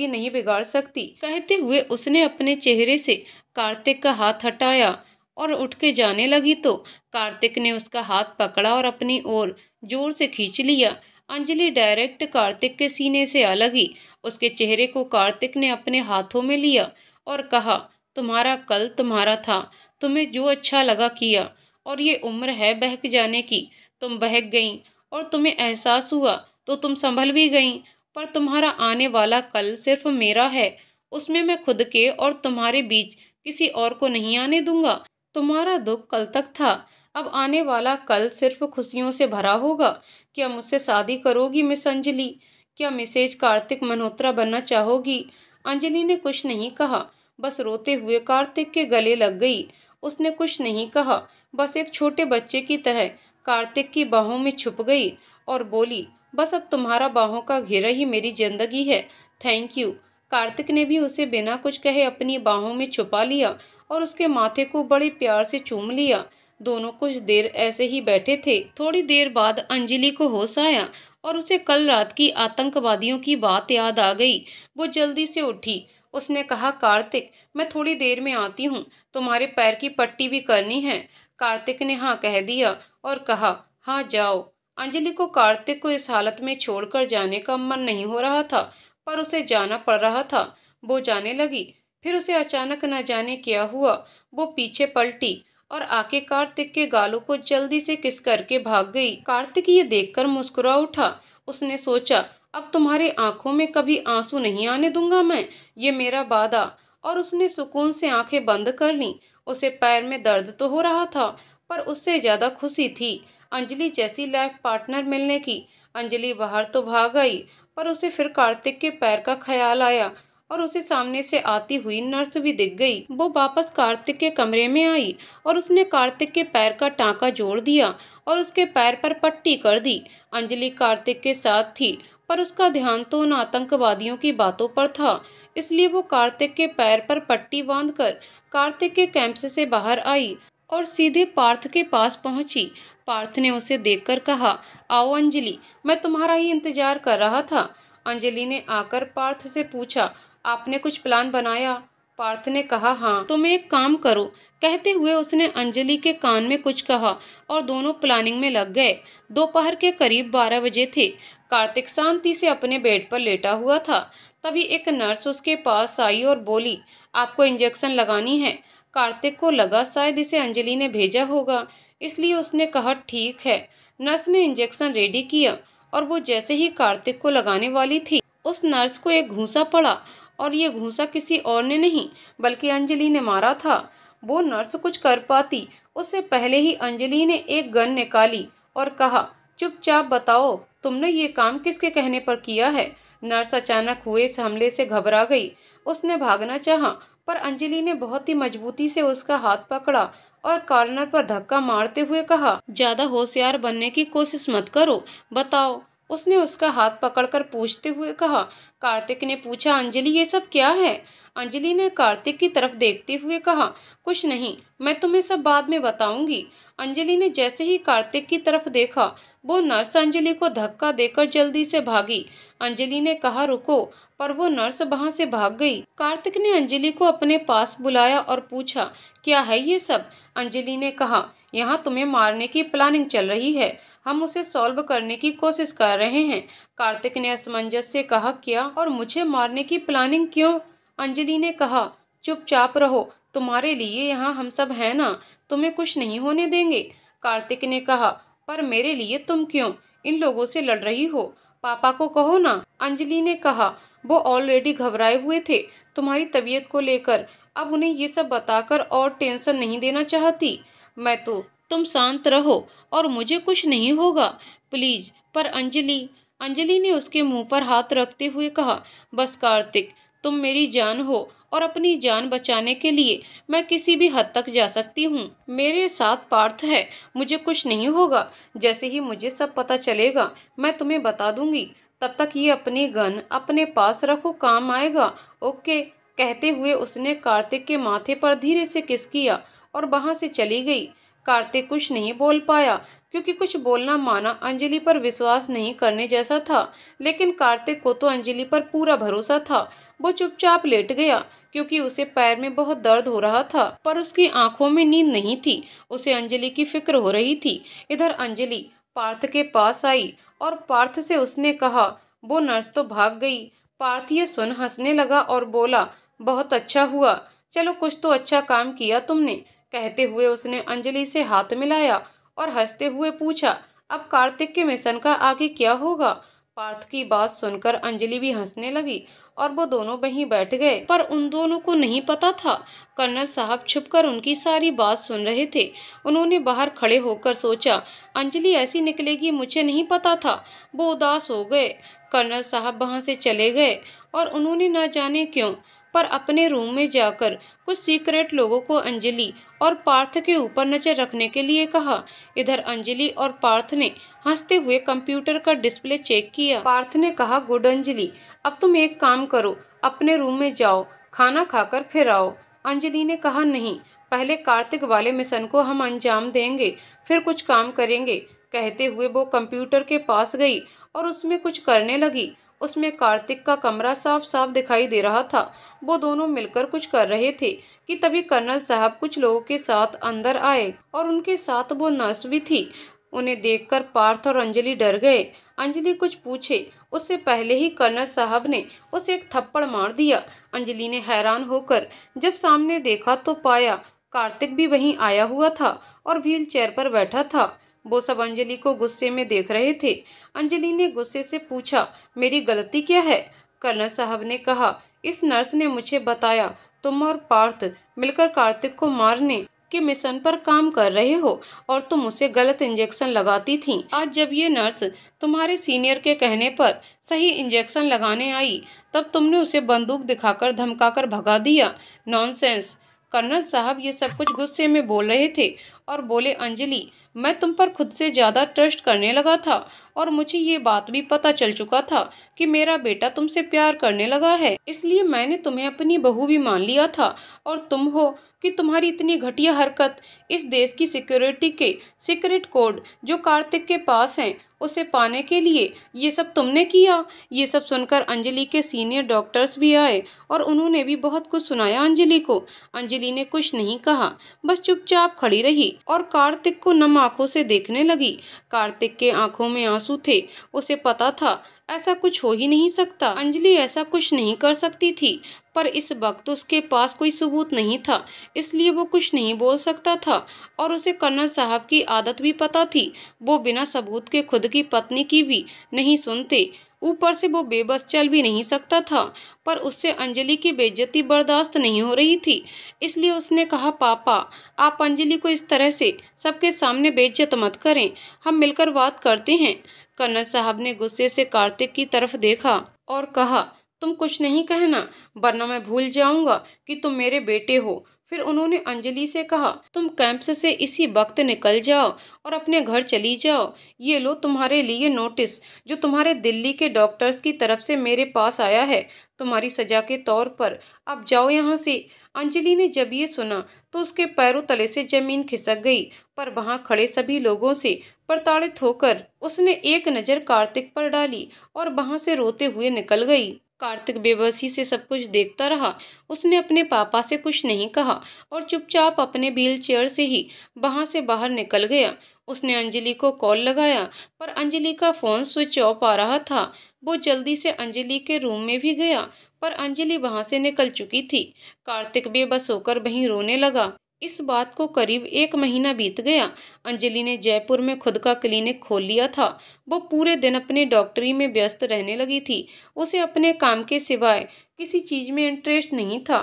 नहीं बिगाड़ सकती। कहते हुए उसने अपने चेहरे से कार्तिक का हाथ हटाया और उठ के जाने लगी तो कार्तिक ने उसका हाथ पकड़ा और अपनी ओर जोर से खींच लिया। अंजलि डायरेक्ट कार्तिक के सीने से आ लगी। उसके चेहरे को कार्तिक ने अपने हाथों में लिया और कहा, तुम्हारा कल तुम्हारा था, तुम्हें जो अच्छा लगा किया, और ये उम्र है बहक जाने की। तुम बहक गईं और तुम्हें एहसास हुआ तो तुम संभल भी गईं, पर तुम्हारा आने वाला कल सिर्फ मेरा है, उसमें मैं खुद के और तुम्हारे बीच किसी और को नहीं आने दूंगा। तुम्हारा दुख कल तक था, अब आने वाला कल सिर्फ खुशियों से भरा होगा। क्या मुझसे शादी करोगी मिस अंजलि? क्या मिसेज कार्तिक मल्होत्रा बनना चाहोगी? अंजलि ने कुछ नहीं कहा, बस रोते हुए कार्तिक के गले लग गई। उसने कुछ नहीं कहा, बस एक छोटे बच्चे की तरह कार्तिक की बाहों में छुप गई और बोली, बस अब तुम्हारा बाहों का घेरा ही मेरी जिंदगी है, थैंक यू। कार्तिक ने भी उसे बिना कुछ कहे अपनी बाहों में छुपा लिया और उसके माथे को बड़े प्यार से चूम लिया। दोनों कुछ देर ऐसे ही बैठे थे। थोड़ी देर बाद अंजलि को होश आया और उसे कल रात की आतंकवादियों की बात याद आ गई। वो जल्दी से उठी। उसने कहा, कार्तिक मैं थोड़ी देर में आती हूँ, तुम्हारे पैर की पट्टी भी करनी है। कार्तिक ने हाँ कह दिया और कहा, हाँ जाओ। अंजलि को कार्तिक को इस हालत में छोड़कर जाने का मन नहीं हो रहा था, पर उसे जाना पड़ रहा था। वो जाने लगी, फिर उसे अचानक न जाने क्या हुआ, वो पीछे पलटी और आके कार्तिक के गालों को जल्दी से किस करके भाग गई। कार्तिक ये देखकर मुस्कुरा उठा। उसने सोचा, अब तुम्हारी आंखों में कभी आंसू नहीं आने दूंगा मैं, ये मेरा वादा। और उसने सुकून से आंखें बंद कर लीं। उसे पैर में दर्द तो हो रहा था, पर उससे ज्यादा खुशी थी अंजलि जैसी लाइफ पार्टनर मिलने की। अंजलि बाहर तो भाग आई, पर उसे फिर कार्तिक के पैर का ख्याल आया और उसे सामने से आती हुई नर्स भी दिख गई। वो वापस कार्तिक के कमरे में आई और उसने कार्तिक के पैर का टांका जोड़ दिया और उसके पैर पर पट्टी कर दी। अंजलि कार्तिक के साथ थी, पर उसका ध्यान तो उन आतंकवादियों की बातों पर था, इसलिए वो कार्तिक के पैर पर पट्टी बांधकर कार्तिक के कैंप से बाहर आई और सीधे पार्थ के पास पहुंची। पार्थ ने उसे देखकर कहा, आओ अंजलि, मैं तुम्हारा ही इंतजार कर रहा था। अंजलि ने आकर पार्थ से पूछा, आपने कुछ प्लान बनाया? पार्थ ने कहा, हाँ। तुम एक काम करो। कहते हुए उसने अंजलि के कान में कुछ कहा और दोनों प्लानिंग में लग गए। दोपहर के करीब 12 बजे थे। कार्तिक शांति से अपने बेड पर लेटा हुआ था। तभी एक नर्स उसके पास आई और बोली, आपको इंजेक्शन लगानी है। कार्तिक को लगा शायद इसे अंजलि ने भेजा होगा, इसलिए उसने कहा, ठीक है। नर्स ने इंजेक्शन रेडी किया और वो जैसे ही कार्तिक को लगाने वाली थी, उस नर्स को एक घूंसा पड़ा और ये घूंसा किसी और ने नहीं बल्कि अंजलि ने मारा था। वो नर्स कुछ कर पाती उससे पहले ही अंजलि ने एक गन निकाली और कहा, चुपचाप बताओ तुमने ये काम किसके कहने पर किया है। नर्स अचानक हुए इस हमले से घबरा गई। उसने भागना चाहा, पर अंजलि ने बहुत ही मजबूती से उसका हाथ पकड़ा और कॉर्नर पर धक्का मारते हुए कहा, ज्यादा होशियार बनने की कोशिश मत करो, बताओ। उसने उसका हाथ पकड़कर पूछते हुए कहा। कार्तिक ने पूछा, अंजलि ये सब क्या है? अंजलि ने कार्तिक की तरफ देखते हुए कहा, कुछ नहीं, मैं तुम्हें सब बाद में बताऊंगी। अंजलि ने जैसे ही कार्तिक की तरफ देखा, वो नर्स अंजलि को धक्का देकर जल्दी से भागी। अंजलि ने कहा, रुको, पर वो नर्स वहां से भाग गई। कार्तिक ने अंजलि को अपने पास बुलाया और पूछा, क्या है ये सब? अंजलि ने कहा, यहाँ तुम्हें मारने की प्लानिंग चल रही है, हम उसे सॉल्व करने की कोशिश कर रहे हैं। कार्तिक ने असमंजस से कहा, क्या? और मुझे मारने की प्लानिंग क्यों? अंजलि ने कहा, चुपचाप रहो, तुम्हारे लिए यहाँ हम सब हैं ना, तुम्हें कुछ नहीं होने देंगे। कार्तिक ने कहा, पर मेरे लिए तुम क्यों इन लोगों से लड़ रही हो? पापा को कहो ना। अंजलि ने कहा, वो ऑलरेडी घबराए हुए थे तुम्हारी तबीयत को लेकर, अब उन्हें ये सब बताकर और टेंशन नहीं देना चाहती मैं तो। तुम शांत रहो और मुझे कुछ नहीं होगा, प्लीज। पर अंजलि, अंजलि ने उसके मुंह पर हाथ रखते हुए कहा, बस कार्तिक, तुम मेरी जान हो और अपनी जान बचाने के लिए मैं किसी भी हद तक जा सकती हूँ। मेरे साथ पार्थ है, मुझे कुछ नहीं होगा। जैसे ही मुझे सब पता चलेगा मैं तुम्हें बता दूंगी। तब तक ये अपनी गन अपने पास रखो, काम आएगा, ओके। कहते हुए उसने कार्तिक के माथे पर धीरे से किस किया और वहां से चली गई। कार्तिक कुछ नहीं बोल पाया, क्योंकि कुछ बोलना माना अंजलि पर विश्वास नहीं करने जैसा था। लेकिन कार्तिक को तो अंजलि पर पूरा भरोसा था। वो चुपचाप लेट गया, क्योंकि उसे पैर में बहुत दर्द हो रहा था, पर उसकी आंखों में नींद नहीं थी। उसे अंजलि की फिक्र हो रही थी। इधर अंजलि पार्थ के पास आई और पार्थ से उसने कहा, वो नर्स तो भाग गई। पार्थ ये सुन हंसने लगा और बोला, बहुत अच्छा हुआ, चलो कुछ तो अच्छा काम किया तुमने। कहते हुए उसने अंजलि से हाथ मिलाया और हंसते हुए पूछा, अब कार्तिक के मिशन का आगे क्या होगा? पार्थ की बात सुनकर अंजलि भी हंसने लगी और वो दोनों वहीं बैठ गए। पर उन दोनों को नहीं पता था, कर्नल साहब छुपकर उनकी सारी बात सुन रहे थे। उन्होंने बाहर खड़े होकर सोचा, अंजलि ऐसी निकलेगी, मुझे नहीं पता था। वो उदास हो गए। कर्नल साहब वहां से चले गए और उन्होंने न जाने क्यों पर अपने रूम में जाकर कुछ सीक्रेट लोगों को अंजलि और पार्थ के ऊपर नजर रखने के लिए कहा। इधर अंजलि और पार्थ ने हंसते हुए कंप्यूटर का डिस्प्ले चेक किया। पार्थ ने कहा, गुड अंजलि, अब तुम एक काम करो, अपने रूम में जाओ, खाना खाकर फिर आओ। अंजलि ने कहा, नहीं, पहले कार्तिक वाले मिशन को हम अंजाम देंगे, फिर कुछ काम करेंगे। कहते हुए वो कंप्यूटर के पास गई और उसमें कुछ करने लगी। उसमें कार्तिक का कमरा साफ साफ दिखाई दे रहा था। वो दोनों मिलकर कुछ कर रहे थे कि तभी कर्नल साहब कुछ लोगों के साथ अंदर आए और उनके साथ वो नर्स भी थी। उन्हें देखकर पार्थ और अंजलि डर गए। अंजलि कुछ पूछे उससे पहले ही कर्नल साहब ने उसे एक थप्पड़ मार दिया। अंजलि ने हैरान होकर जब सामने देखा तो पाया कार्तिक भी वहीं आया हुआ था और व्हील चेयर पर बैठा था। वो सब अंजलि को गुस्से में देख रहे थे। अंजलि ने गुस्से से पूछा, मेरी गलती क्या है? कर्नल साहब ने कहा, इस नर्स ने मुझे बताया तुम और पार्थ मिलकर कार्तिक को मारने के मिशन पर काम कर रहे हो और तुम उसे गलत इंजेक्शन लगाती थी। आज जब ये नर्स तुम्हारे सीनियर के कहने पर सही इंजेक्शन लगाने आई, तब तुमने उसे बंदूक दिखाकर धमकाकर भगा दिया। नॉनसेंस। कर्नल साहब ये सब कुछ गुस्से में बोल रहे थे और बोले, अंजलि, मैं तुम पर खुद से ज्यादा ट्रस्ट करने लगा था और मुझे ये बात भी पता चल चुका था कि मेरा बेटा तुमसे प्यार करने लगा है, इसलिए मैंने तुम्हें अपनी बहू भी मान लिया था। और तुम हो कि तुम्हारी इतनी घटिया हरकत इस देश की सिक्योरिटी के सीक्रेट कोड जो कार्तिक के पास हैं उसे पाने के लिए ये सब तुमने किया। ये सब सुनकर अंजलि के सीनियर डॉक्टर्स भी आए और उन्होंने भी बहुत कुछ सुनाया अंजलि को। अंजलि ने कुछ नहीं कहा, बस चुपचाप खड़ी रही और कार्तिक को नम आंखों से देखने लगी। कार्तिक के आंखों में आंसू थे। उसे पता था ऐसा कुछ हो ही नहीं सकता, अंजलि ऐसा कुछ नहीं कर सकती थी, पर इस वक्त उसके पास कोई सबूत नहीं था, इसलिए वो कुछ नहीं बोल सकता था। और उसे कर्नल साहब की आदत भी पता थी, वो बिना सबूत के खुद की पत्नी की भी नहीं सुनते। ऊपर से वो बेबस चल भी नहीं सकता था, पर उससे अंजलि की बेइज्जती बर्दाश्त नहीं हो रही थी, इसलिए उसने कहा, पापा, आप अंजलि को इस तरह से सबके सामने बेइज्जत मत करें, हम मिलकर बात करते हैं। कर्नल साहब ने गुस्से से कार्तिक की तरफ देखा और कहा, तुम कुछ नहीं कहना, वरना मैं भूल जाऊंगा कि तुम मेरे बेटे हो। फिर उन्होंने अंजलि से कहा, तुम कैंप से इसी वक्त निकल जाओ और अपने घर चली जाओ। ये लो तुम्हारे लिए नोटिस जो तुम्हारे दिल्ली के डॉक्टर्स की तरफ से मेरे पास आया है, तुम्हारी सजा के तौर पर। अब जाओ यहाँ से। अंजलि ने जब ये सुना तो उसके पैरों तले से जमीन खिसक गई, पर वहां खड़े सभी लोगों से प्रताड़ित होकर उसने एक नज़र कार्तिक पर डाली और वहां से रोते हुए निकल गई। कार्तिक बेबसी से सब कुछ देखता रहा। उसने अपने पापा से कुछ नहीं कहा और चुपचाप अपने व्हील चेयर से ही वहां से बाहर निकल गया। उसने अंजलि को कॉल लगाया, पर अंजलि का फोन स्विच ऑफ आ रहा था। वो जल्दी से अंजलि के रूम में भी गया, पर अंजलि वहां से निकल चुकी थी। कार्तिक बेबस होकर वहीं रोने लगा। इस बात को करीब 1 महीना बीत गया। अंजलि ने जयपुर में खुद का क्लिनिक खोल लिया था। वो पूरे दिन अपनी डॉक्टरी में व्यस्त रहने लगी थी। उसे अपने काम के सिवाय किसी चीज में इंटरेस्ट नहीं था,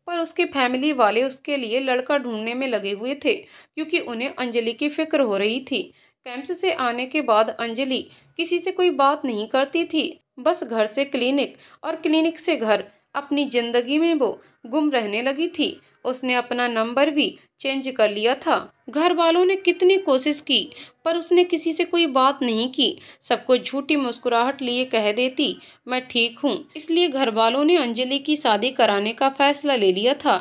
पर उसके फैमिली वाले उसके लिए लड़का ढूंढने में लगे हुए थे, क्योंकि उन्हें अंजलि की फिक्र हो रही थी। कैंप से आने के बाद अंजलि किसी से कोई बात नहीं करती थी, बस घर से क्लिनिक और क्लिनिक से घर, अपनी जिंदगी में वो गुम रहने लगी थी। उसने अपना नंबर भी चेंज कर लिया था। घर वालों ने कितनी कोशिश की, पर उसने किसी से कोई बात नहीं की। सबको झूठी मुस्कुराहट लिए कह देती, मैं ठीक हूँ। इसलिए घर वालों ने अंजलि की शादी कराने का फैसला ले लिया था,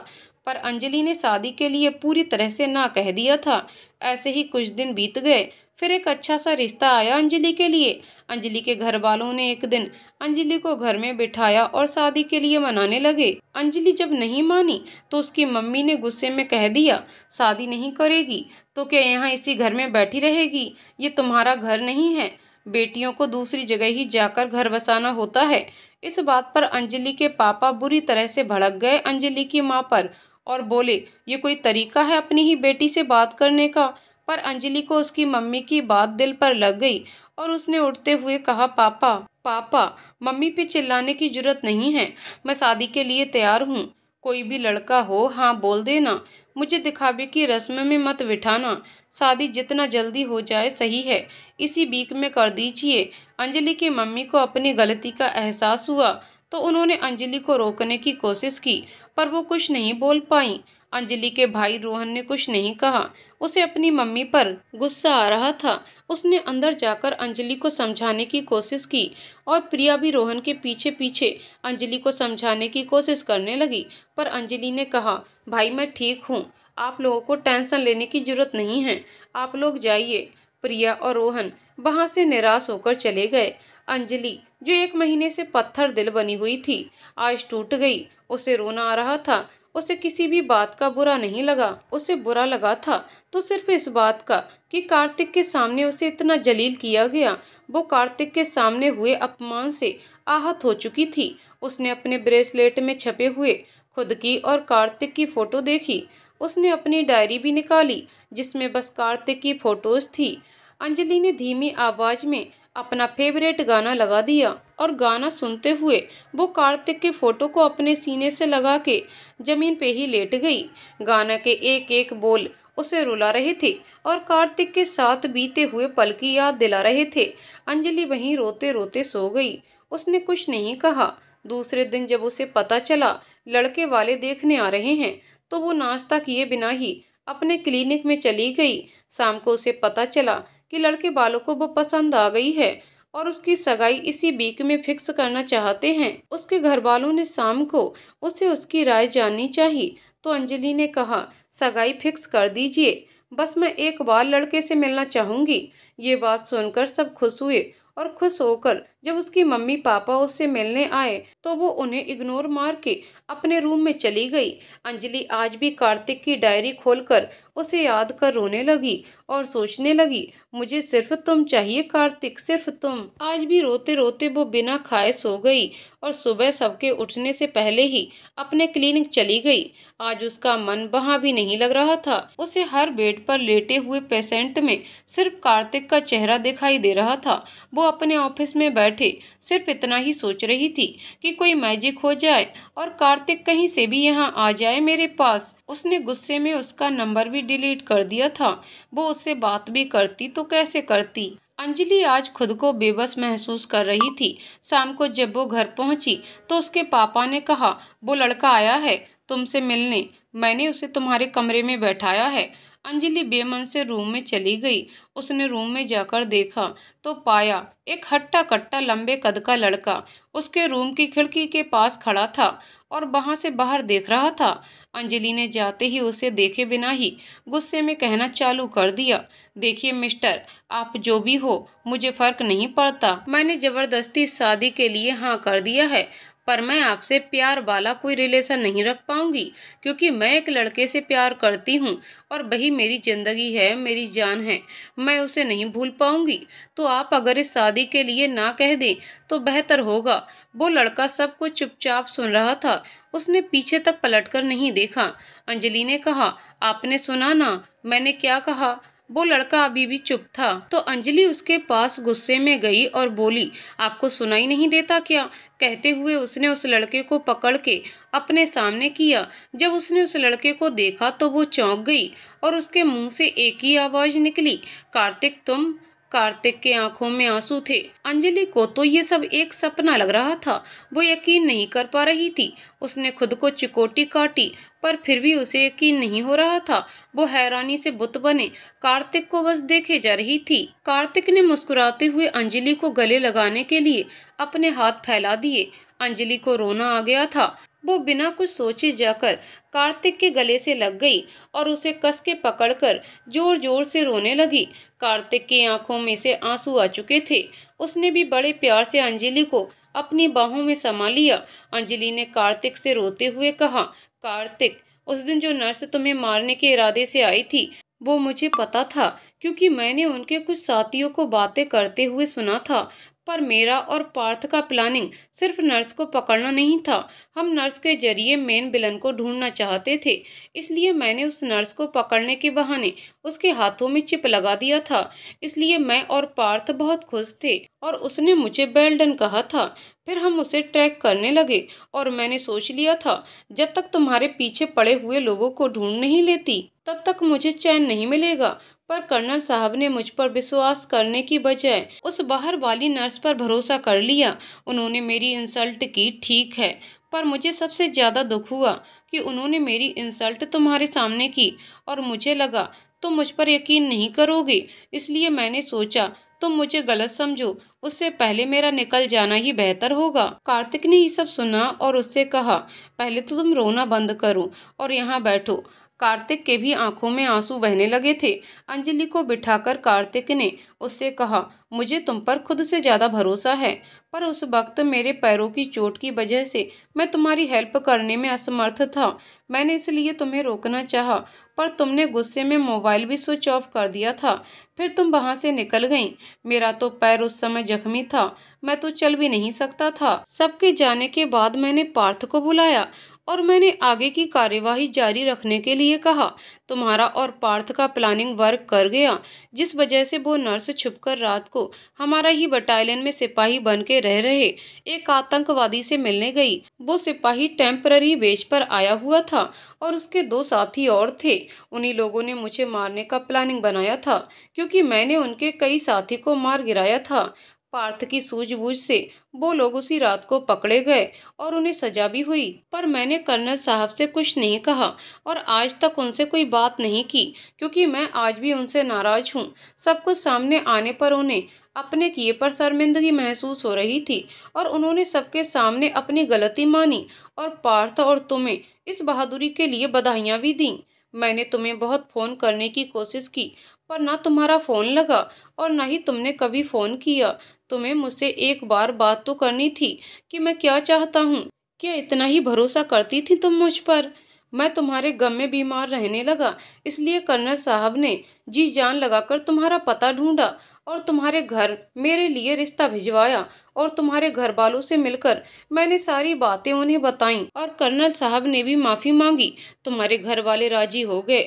पर अंजलि ने शादी के लिए पूरी तरह से ना कह दिया था। ऐसे ही कुछ दिन बीत गए, फिर एक अच्छा सा रिश्ता आया अंजलि के लिए। अंजलि के घर वालों ने एक दिन अंजलि को घर में बिठाया और शादी के लिए मनाने लगे। अंजलि जब नहीं मानी तो उसकी मम्मी ने गुस्से में कह दिया, शादी नहीं करेगी तो क्या यहाँ इसी घर में बैठी रहेगी? ये तुम्हारा घर नहीं है, बेटियों को दूसरी जगह ही जाकर घर बसाना होता है। इस बात पर अंजलि के पापा बुरी तरह से भड़क गए अंजलि की माँ पर और बोले, ये कोई तरीका है अपनी ही बेटी से बात करने का? पर अंजलि को उसकी मम्मी की बात दिल पर लग गई और उसने उठते हुए कहा, पापा, पापा, मम्मी पे चिल्लाने की जरूरत नहीं है, मैं शादी के लिए तैयार हूँ। कोई भी लड़का हो, हाँ बोल देना, मुझे दिखावे की रस्म में मत बिठाना। शादी जितना जल्दी हो जाए सही है, इसी वीक में कर दीजिए। अंजलि की मम्मी को अपनी गलती का एहसास हुआ तो उन्होंने अंजलि को रोकने की कोशिश की, पर वो कुछ नहीं बोल पाई। अंजलि के भाई रोहन ने कुछ नहीं कहा, उसे अपनी मम्मी पर गुस्सा आ रहा था। उसने अंदर जाकर अंजलि को समझाने की कोशिश की और प्रिया भी रोहन के पीछे पीछे अंजलि को समझाने की कोशिश करने लगी, पर अंजलि ने कहा, भाई मैं ठीक हूँ, आप लोगों को टेंशन लेने की जरूरत नहीं है, आप लोग जाइए। प्रिया और रोहन वहां से निराश होकर चले गए। अंजलि जो 1 महीने से पत्थर दिल बनी हुई थी, आज टूट गई। उसे रोना आ रहा था। उसे किसी भी बात का बुरा नहीं लगा। उसे बुरा लगा था तो सिर्फ इस बात का कि कार्तिक के सामने उसे इतना जलील किया गया। वो कार्तिक के सामने हुए अपमान से आहत हो चुकी थी। उसने अपने ब्रेसलेट में छपे हुए खुद की और कार्तिक की फोटो देखी। उसने अपनी डायरी भी निकाली जिसमें बस कार्तिक की फोटोज थी। अंजलि ने धीमी आवाज में अपना फेवरेट गाना लगा दिया। और गाना सुनते हुए वो कार्तिक के फोटो को अपने सीने से लगा के जमीन पे ही लेट गई। गाना के एक एक बोल उसे रुला रहे थे और कार्तिक के साथ बीते हुए पल की याद दिला रहे थे। अंजलि वहीं रोते रोते सो गई। उसने कुछ नहीं कहा। दूसरे दिन जब उसे पता चला लड़के वाले देखने आ रहे हैं, तो वो नाश्ता किए बिना ही अपने क्लिनिक में चली गई। शाम को उसे पता चला कि लड़के वालों को वो पसंद आ गई है और उसकी सगाई इसी वीक में फिक्स करना चाहते हैं। उसके घर वालों ने शाम को उसे उसकी राय जाननी चाहिए, तो अंजलि ने कहा, सगाई फिक्स कर दीजिए, बस मैं एक बार लड़के से मिलना चाहूंगी। ये बात सुनकर सब खुश हुए और खुश होकर जब उसकी मम्मी पापा उससे मिलने आए तो वो उन्हें इग्नोर मार के अपने रूम में चली गई। अंजलि आज भी कार्तिक की डायरी खोलकर उसे याद कर रोने लगी और सोचने लगी, मुझे सिर्फ तुम चाहिए कार्तिक, सिर्फ तुम। आज भी रोते रोते वो बिना खाए सो गई और सुबह सबके उठने से पहले ही अपने क्लिनिक चली गई। आज उसका मन वहां भी नहीं लग रहा था। उसे हर बेड पर लेटे हुए पेशेंट में सिर्फ कार्तिक का चेहरा दिखाई दे रहा था। वो अपने ऑफिस में बैठे सिर्फ इतना ही सोच रही थी कि कोई मैजिक हो जाए और कार्तिक कहीं से भी यहाँ आ जाए मेरे पास। उसने गुस्से में उसका नंबर भी डिलीट कर दिया था। वो उससे बात भी करती तो कैसे करती। अंजलि आज खुद को बेबस महसूस कर रही थी। शाम को जब वो घर पहुंची तो उसके पापा ने कहा, वो लड़का आया है तुमसे मिलने, मैंने उसे तुम्हारे कमरे में बैठाया है। अंजलि बेमन से रूम में चली गई। उसने रूम में जाकर देखा तो पाया एक हट्टा कट्टा लंबे कद का लड़का उसके रूम की खिड़की के पास खड़ा था और वहां से बाहर देख रहा था। अंजलि ने जाते ही उसे देखे बिना ही गुस्से में कहना चालू कर दिया, देखिए मिस्टर, आप जो भी हो मुझे फर्क नहीं पड़ता। मैंने जबरदस्ती शादी के लिए हाँ कर दिया है, पर मैं आपसे प्यार वाला कोई रिलेशन नहीं रख पाऊंगी, क्योंकि मैं एक लड़के से प्यार करती हूँ और वही मेरी जिंदगी है, मेरी जान है। मैं उसे नहीं भूल पाऊंगी। तो आप अगर इस शादी के लिए ना कह दें तो बेहतर होगा। वो लड़का सब कुछ चुपचाप सुन रहा था। उसने पीछे तक पलटकर नहीं देखा। अंजलि ने कहा, आपने सुना ना मैंने क्या कहा? वो लड़का अभी भी चुप था। तो अंजलि उसके पास गुस्से में गई और बोली, आपको सुनाई नहीं देता क्या? कहते हुए उसने उस लड़के को पकड़ के अपने सामने किया। जब उसने उस लड़के को देखा तो वो चौंक गई और उसके मुंह से एक ही आवाज निकली, कार्तिक तुम। कार्तिक के आंखों में आंसू थे। अंजलि को तो ये सब एक सपना लग रहा था। वो यकीन नहीं कर पा रही थी। उसने खुद को चिकोटी काटी, पर फिर भी उसे यकीन नहीं हो रहा था। वो हैरानी से बुत बने कार्तिक को बस देखे जा रही थी। कार्तिक ने मुस्कुराते हुए अंजलि को गले लगाने के लिए अपने हाथ फैला दिए। अंजलि को रोना आ गया था। वो बिना कुछ सोचे जाकर कार्तिक के गले से लग गई और उसे कस के पकड़कर जोर जोर से रोने लगी। कार्तिक की आंखों में से आंसू आ चुके थे। उसने भी बड़े प्यार से अंजलि को अपनी बाहों में समा लिया। अंजलि ने कार्तिक से रोते हुए कहा, कार्तिक, उस दिन जो नर्स तुम्हें मारने के इरादे से आई थी वो मुझे पता था, क्योंकि मैंने उनके कुछ साथियों को बातें करते हुए सुना था। पर मेरा और पार्थ का प्लानिंग सिर्फ नर्स को पकड़ना नहीं था। हम नर्स के जरिए मेन विलन को ढूंढना चाहते थे। इसलिए मैंने उस नर्स को पकड़ने के बहाने उसके हाथों में चिप लगा दिया था। इसलिए मैं और पार्थ बहुत खुश थे और उसने मुझे वेल डन कहा था। फिर हम उसे ट्रैक करने लगे और मैंने सोच लिया था जब तक तुम्हारे पीछे पड़े हुए लोगों को ढूंढ नहीं लेती तब तक मुझे चैन नहीं मिलेगा। पर कर्नल साहब ने मुझ पर विश्वास करने की बजाय उस बाहर वाली नर्स पर भरोसा कर लिया। उन्होंने मेरी इंसल्ट की, ठीक है, पर मुझे सबसे ज्यादा दुख हुआ कि उन्होंने मेरी इंसल्ट तुम्हारे सामने की और मुझे लगा तुम मुझ पर यकीन नहीं करोगे। इसलिए मैंने सोचा तुम मुझे गलत समझो, उससे पहले मेरा निकल जाना ही बेहतर होगा। कार्तिक ने ये सब सुना और उससे कहा, पहले तो तुम रोना बंद करो और यहाँ बैठो। कार्तिक के भी आंखों में आंसू बहने लगे थे। अंजलि को बिठाकर कार्तिक ने उससे कहा, मुझे तुम पर खुद से ज्यादा भरोसा है, पर उस वक्त मेरे पैरों की चोट की वजह से मैं तुम्हारी हेल्प करने में असमर्थ था। मैंने इसलिए तुम्हें रोकना चाहा, पर तुमने गुस्से में मोबाइल भी स्विच ऑफ कर दिया था। फिर तुम वहां से निकल गईं। मेरा तो पैर उस समय जख्मी था, मैं तो चल भी नहीं सकता था। सबके जाने के बाद मैंने पार्थ को बुलाया। और मैंने आगे की कार्यवाही जारी रखने के लिए कहा। तुम्हारा और पार्थ का प्लानिंग वर्क कर गया, जिस वजह से वो नर्स छुपकर रात को हमारा ही बटालियन में सिपाही बन के रह रहे एक आतंकवादी से मिलने गई। वो सिपाही टेम्पररी बेस पर आया हुआ था और उसके 2 साथी और थे। उन्हीं लोगों ने मुझे मारने का प्लानिंग बनाया था, क्योंकि मैंने उनके कई साथी को मार गिराया था। पार्थ की सूझबूझ से वो लोग उसी रात को पकड़े गए और उन्हें सजा भी हुई। पर मैंने कर्नल साहब से कुछ नहीं कहा और आज तक उनसे कोई बात नहीं की, क्योंकि मैं आज भी उनसे नाराज हूँ। सब कुछ सामने आने पर उन्हें अपने किए पर शर्मिंदगी महसूस हो रही थी और उन्होंने सबके सामने अपनी गलती मानी और पार्थ और तुम्हें इस बहादुरी के लिए बधाइयाँ भी दी। मैंने तुम्हें बहुत फ़ोन करने की कोशिश की, पर ना तुम्हारा फ़ोन लगा और ना ही तुमने कभी फ़ोन किया। तुम्हें मुझसे एक बार बात तो करनी थी कि मैं क्या चाहता हूँ। क्या इतना ही भरोसा करती थी तुम मुझ पर? मैं तुम्हारे गम में बीमार रहने लगा, इसलिए कर्नल साहब ने जी जान लगाकर तुम्हारा पता ढूंढा और तुम्हारे घर मेरे लिए रिश्ता भिजवाया और तुम्हारे घर वालों से मिलकर मैंने सारी बातें उन्हें बताईं और कर्नल साहब ने भी माफ़ी मांगी। तुम्हारे घर वाले राजी हो गए,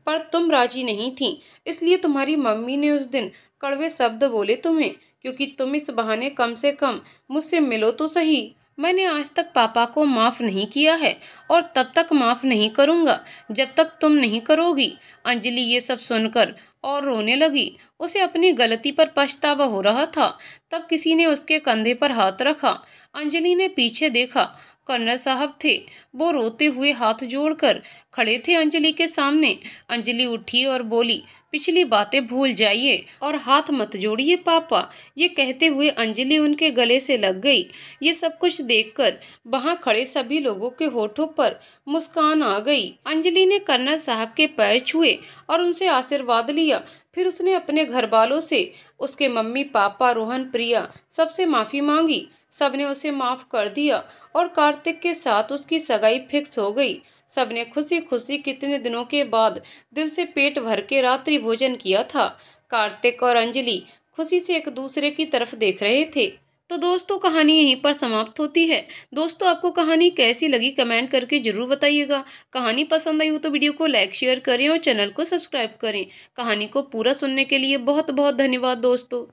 पर तुम राजी नहीं थी, इसलिए तुम्हारी मम्मी ने उस दिन कड़वे शब्द बोले तुम्हें, क्योंकि तुम इस बहाने कम से कम मुझसे मिलो तो सही। मैंने आज तक पापा को माफ़ नहीं किया है और तब तक माफ़ नहीं करूँगा जब तक तुम नहीं करोगी। अंजलि ये सब सुनकर और रोने लगी। उसे अपनी गलती पर पछतावा हो रहा था। तब किसी ने उसके कंधे पर हाथ रखा। अंजलि ने पीछे देखा। कर्नल साहब थे। वो रोते हुए हाथ जोड़कर खड़े थे अंजलि के सामने। अंजलि उठी और बोली, पिछली बातें भूल जाइए और हाथ मत जोड़िए पापा। ये कहते हुए अंजलि उनके गले से लग गई। ये सब कुछ देखकर वहां खड़े सभी लोगों के होठों पर मुस्कान आ गई। अंजलि ने कर्नल साहब के पैर छुए और उनसे आशीर्वाद लिया। फिर उसने अपने घर वालों से, उसके मम्मी पापा रोहन प्रिया सबसे माफ़ी मांगी। सबने उसे माफ़ कर दिया और कार्तिक के साथ उसकी सगाई फिक्स हो गई। सबने खुशी खुशी कितने दिनों के बाद दिल से पेट भर के रात्रि भोजन किया था। कार्तिक और अंजलि खुशी से एक दूसरे की तरफ देख रहे थे। तो दोस्तों, कहानी यहीं पर समाप्त होती है। दोस्तों, आपको कहानी कैसी लगी कमेंट करके जरूर बताइएगा। कहानी पसंद आई हो तो वीडियो को लाइक शेयर करें और चैनल को सब्सक्राइब करें। कहानी को पूरा सुनने के लिए बहुत बहुत धन्यवाद दोस्तों।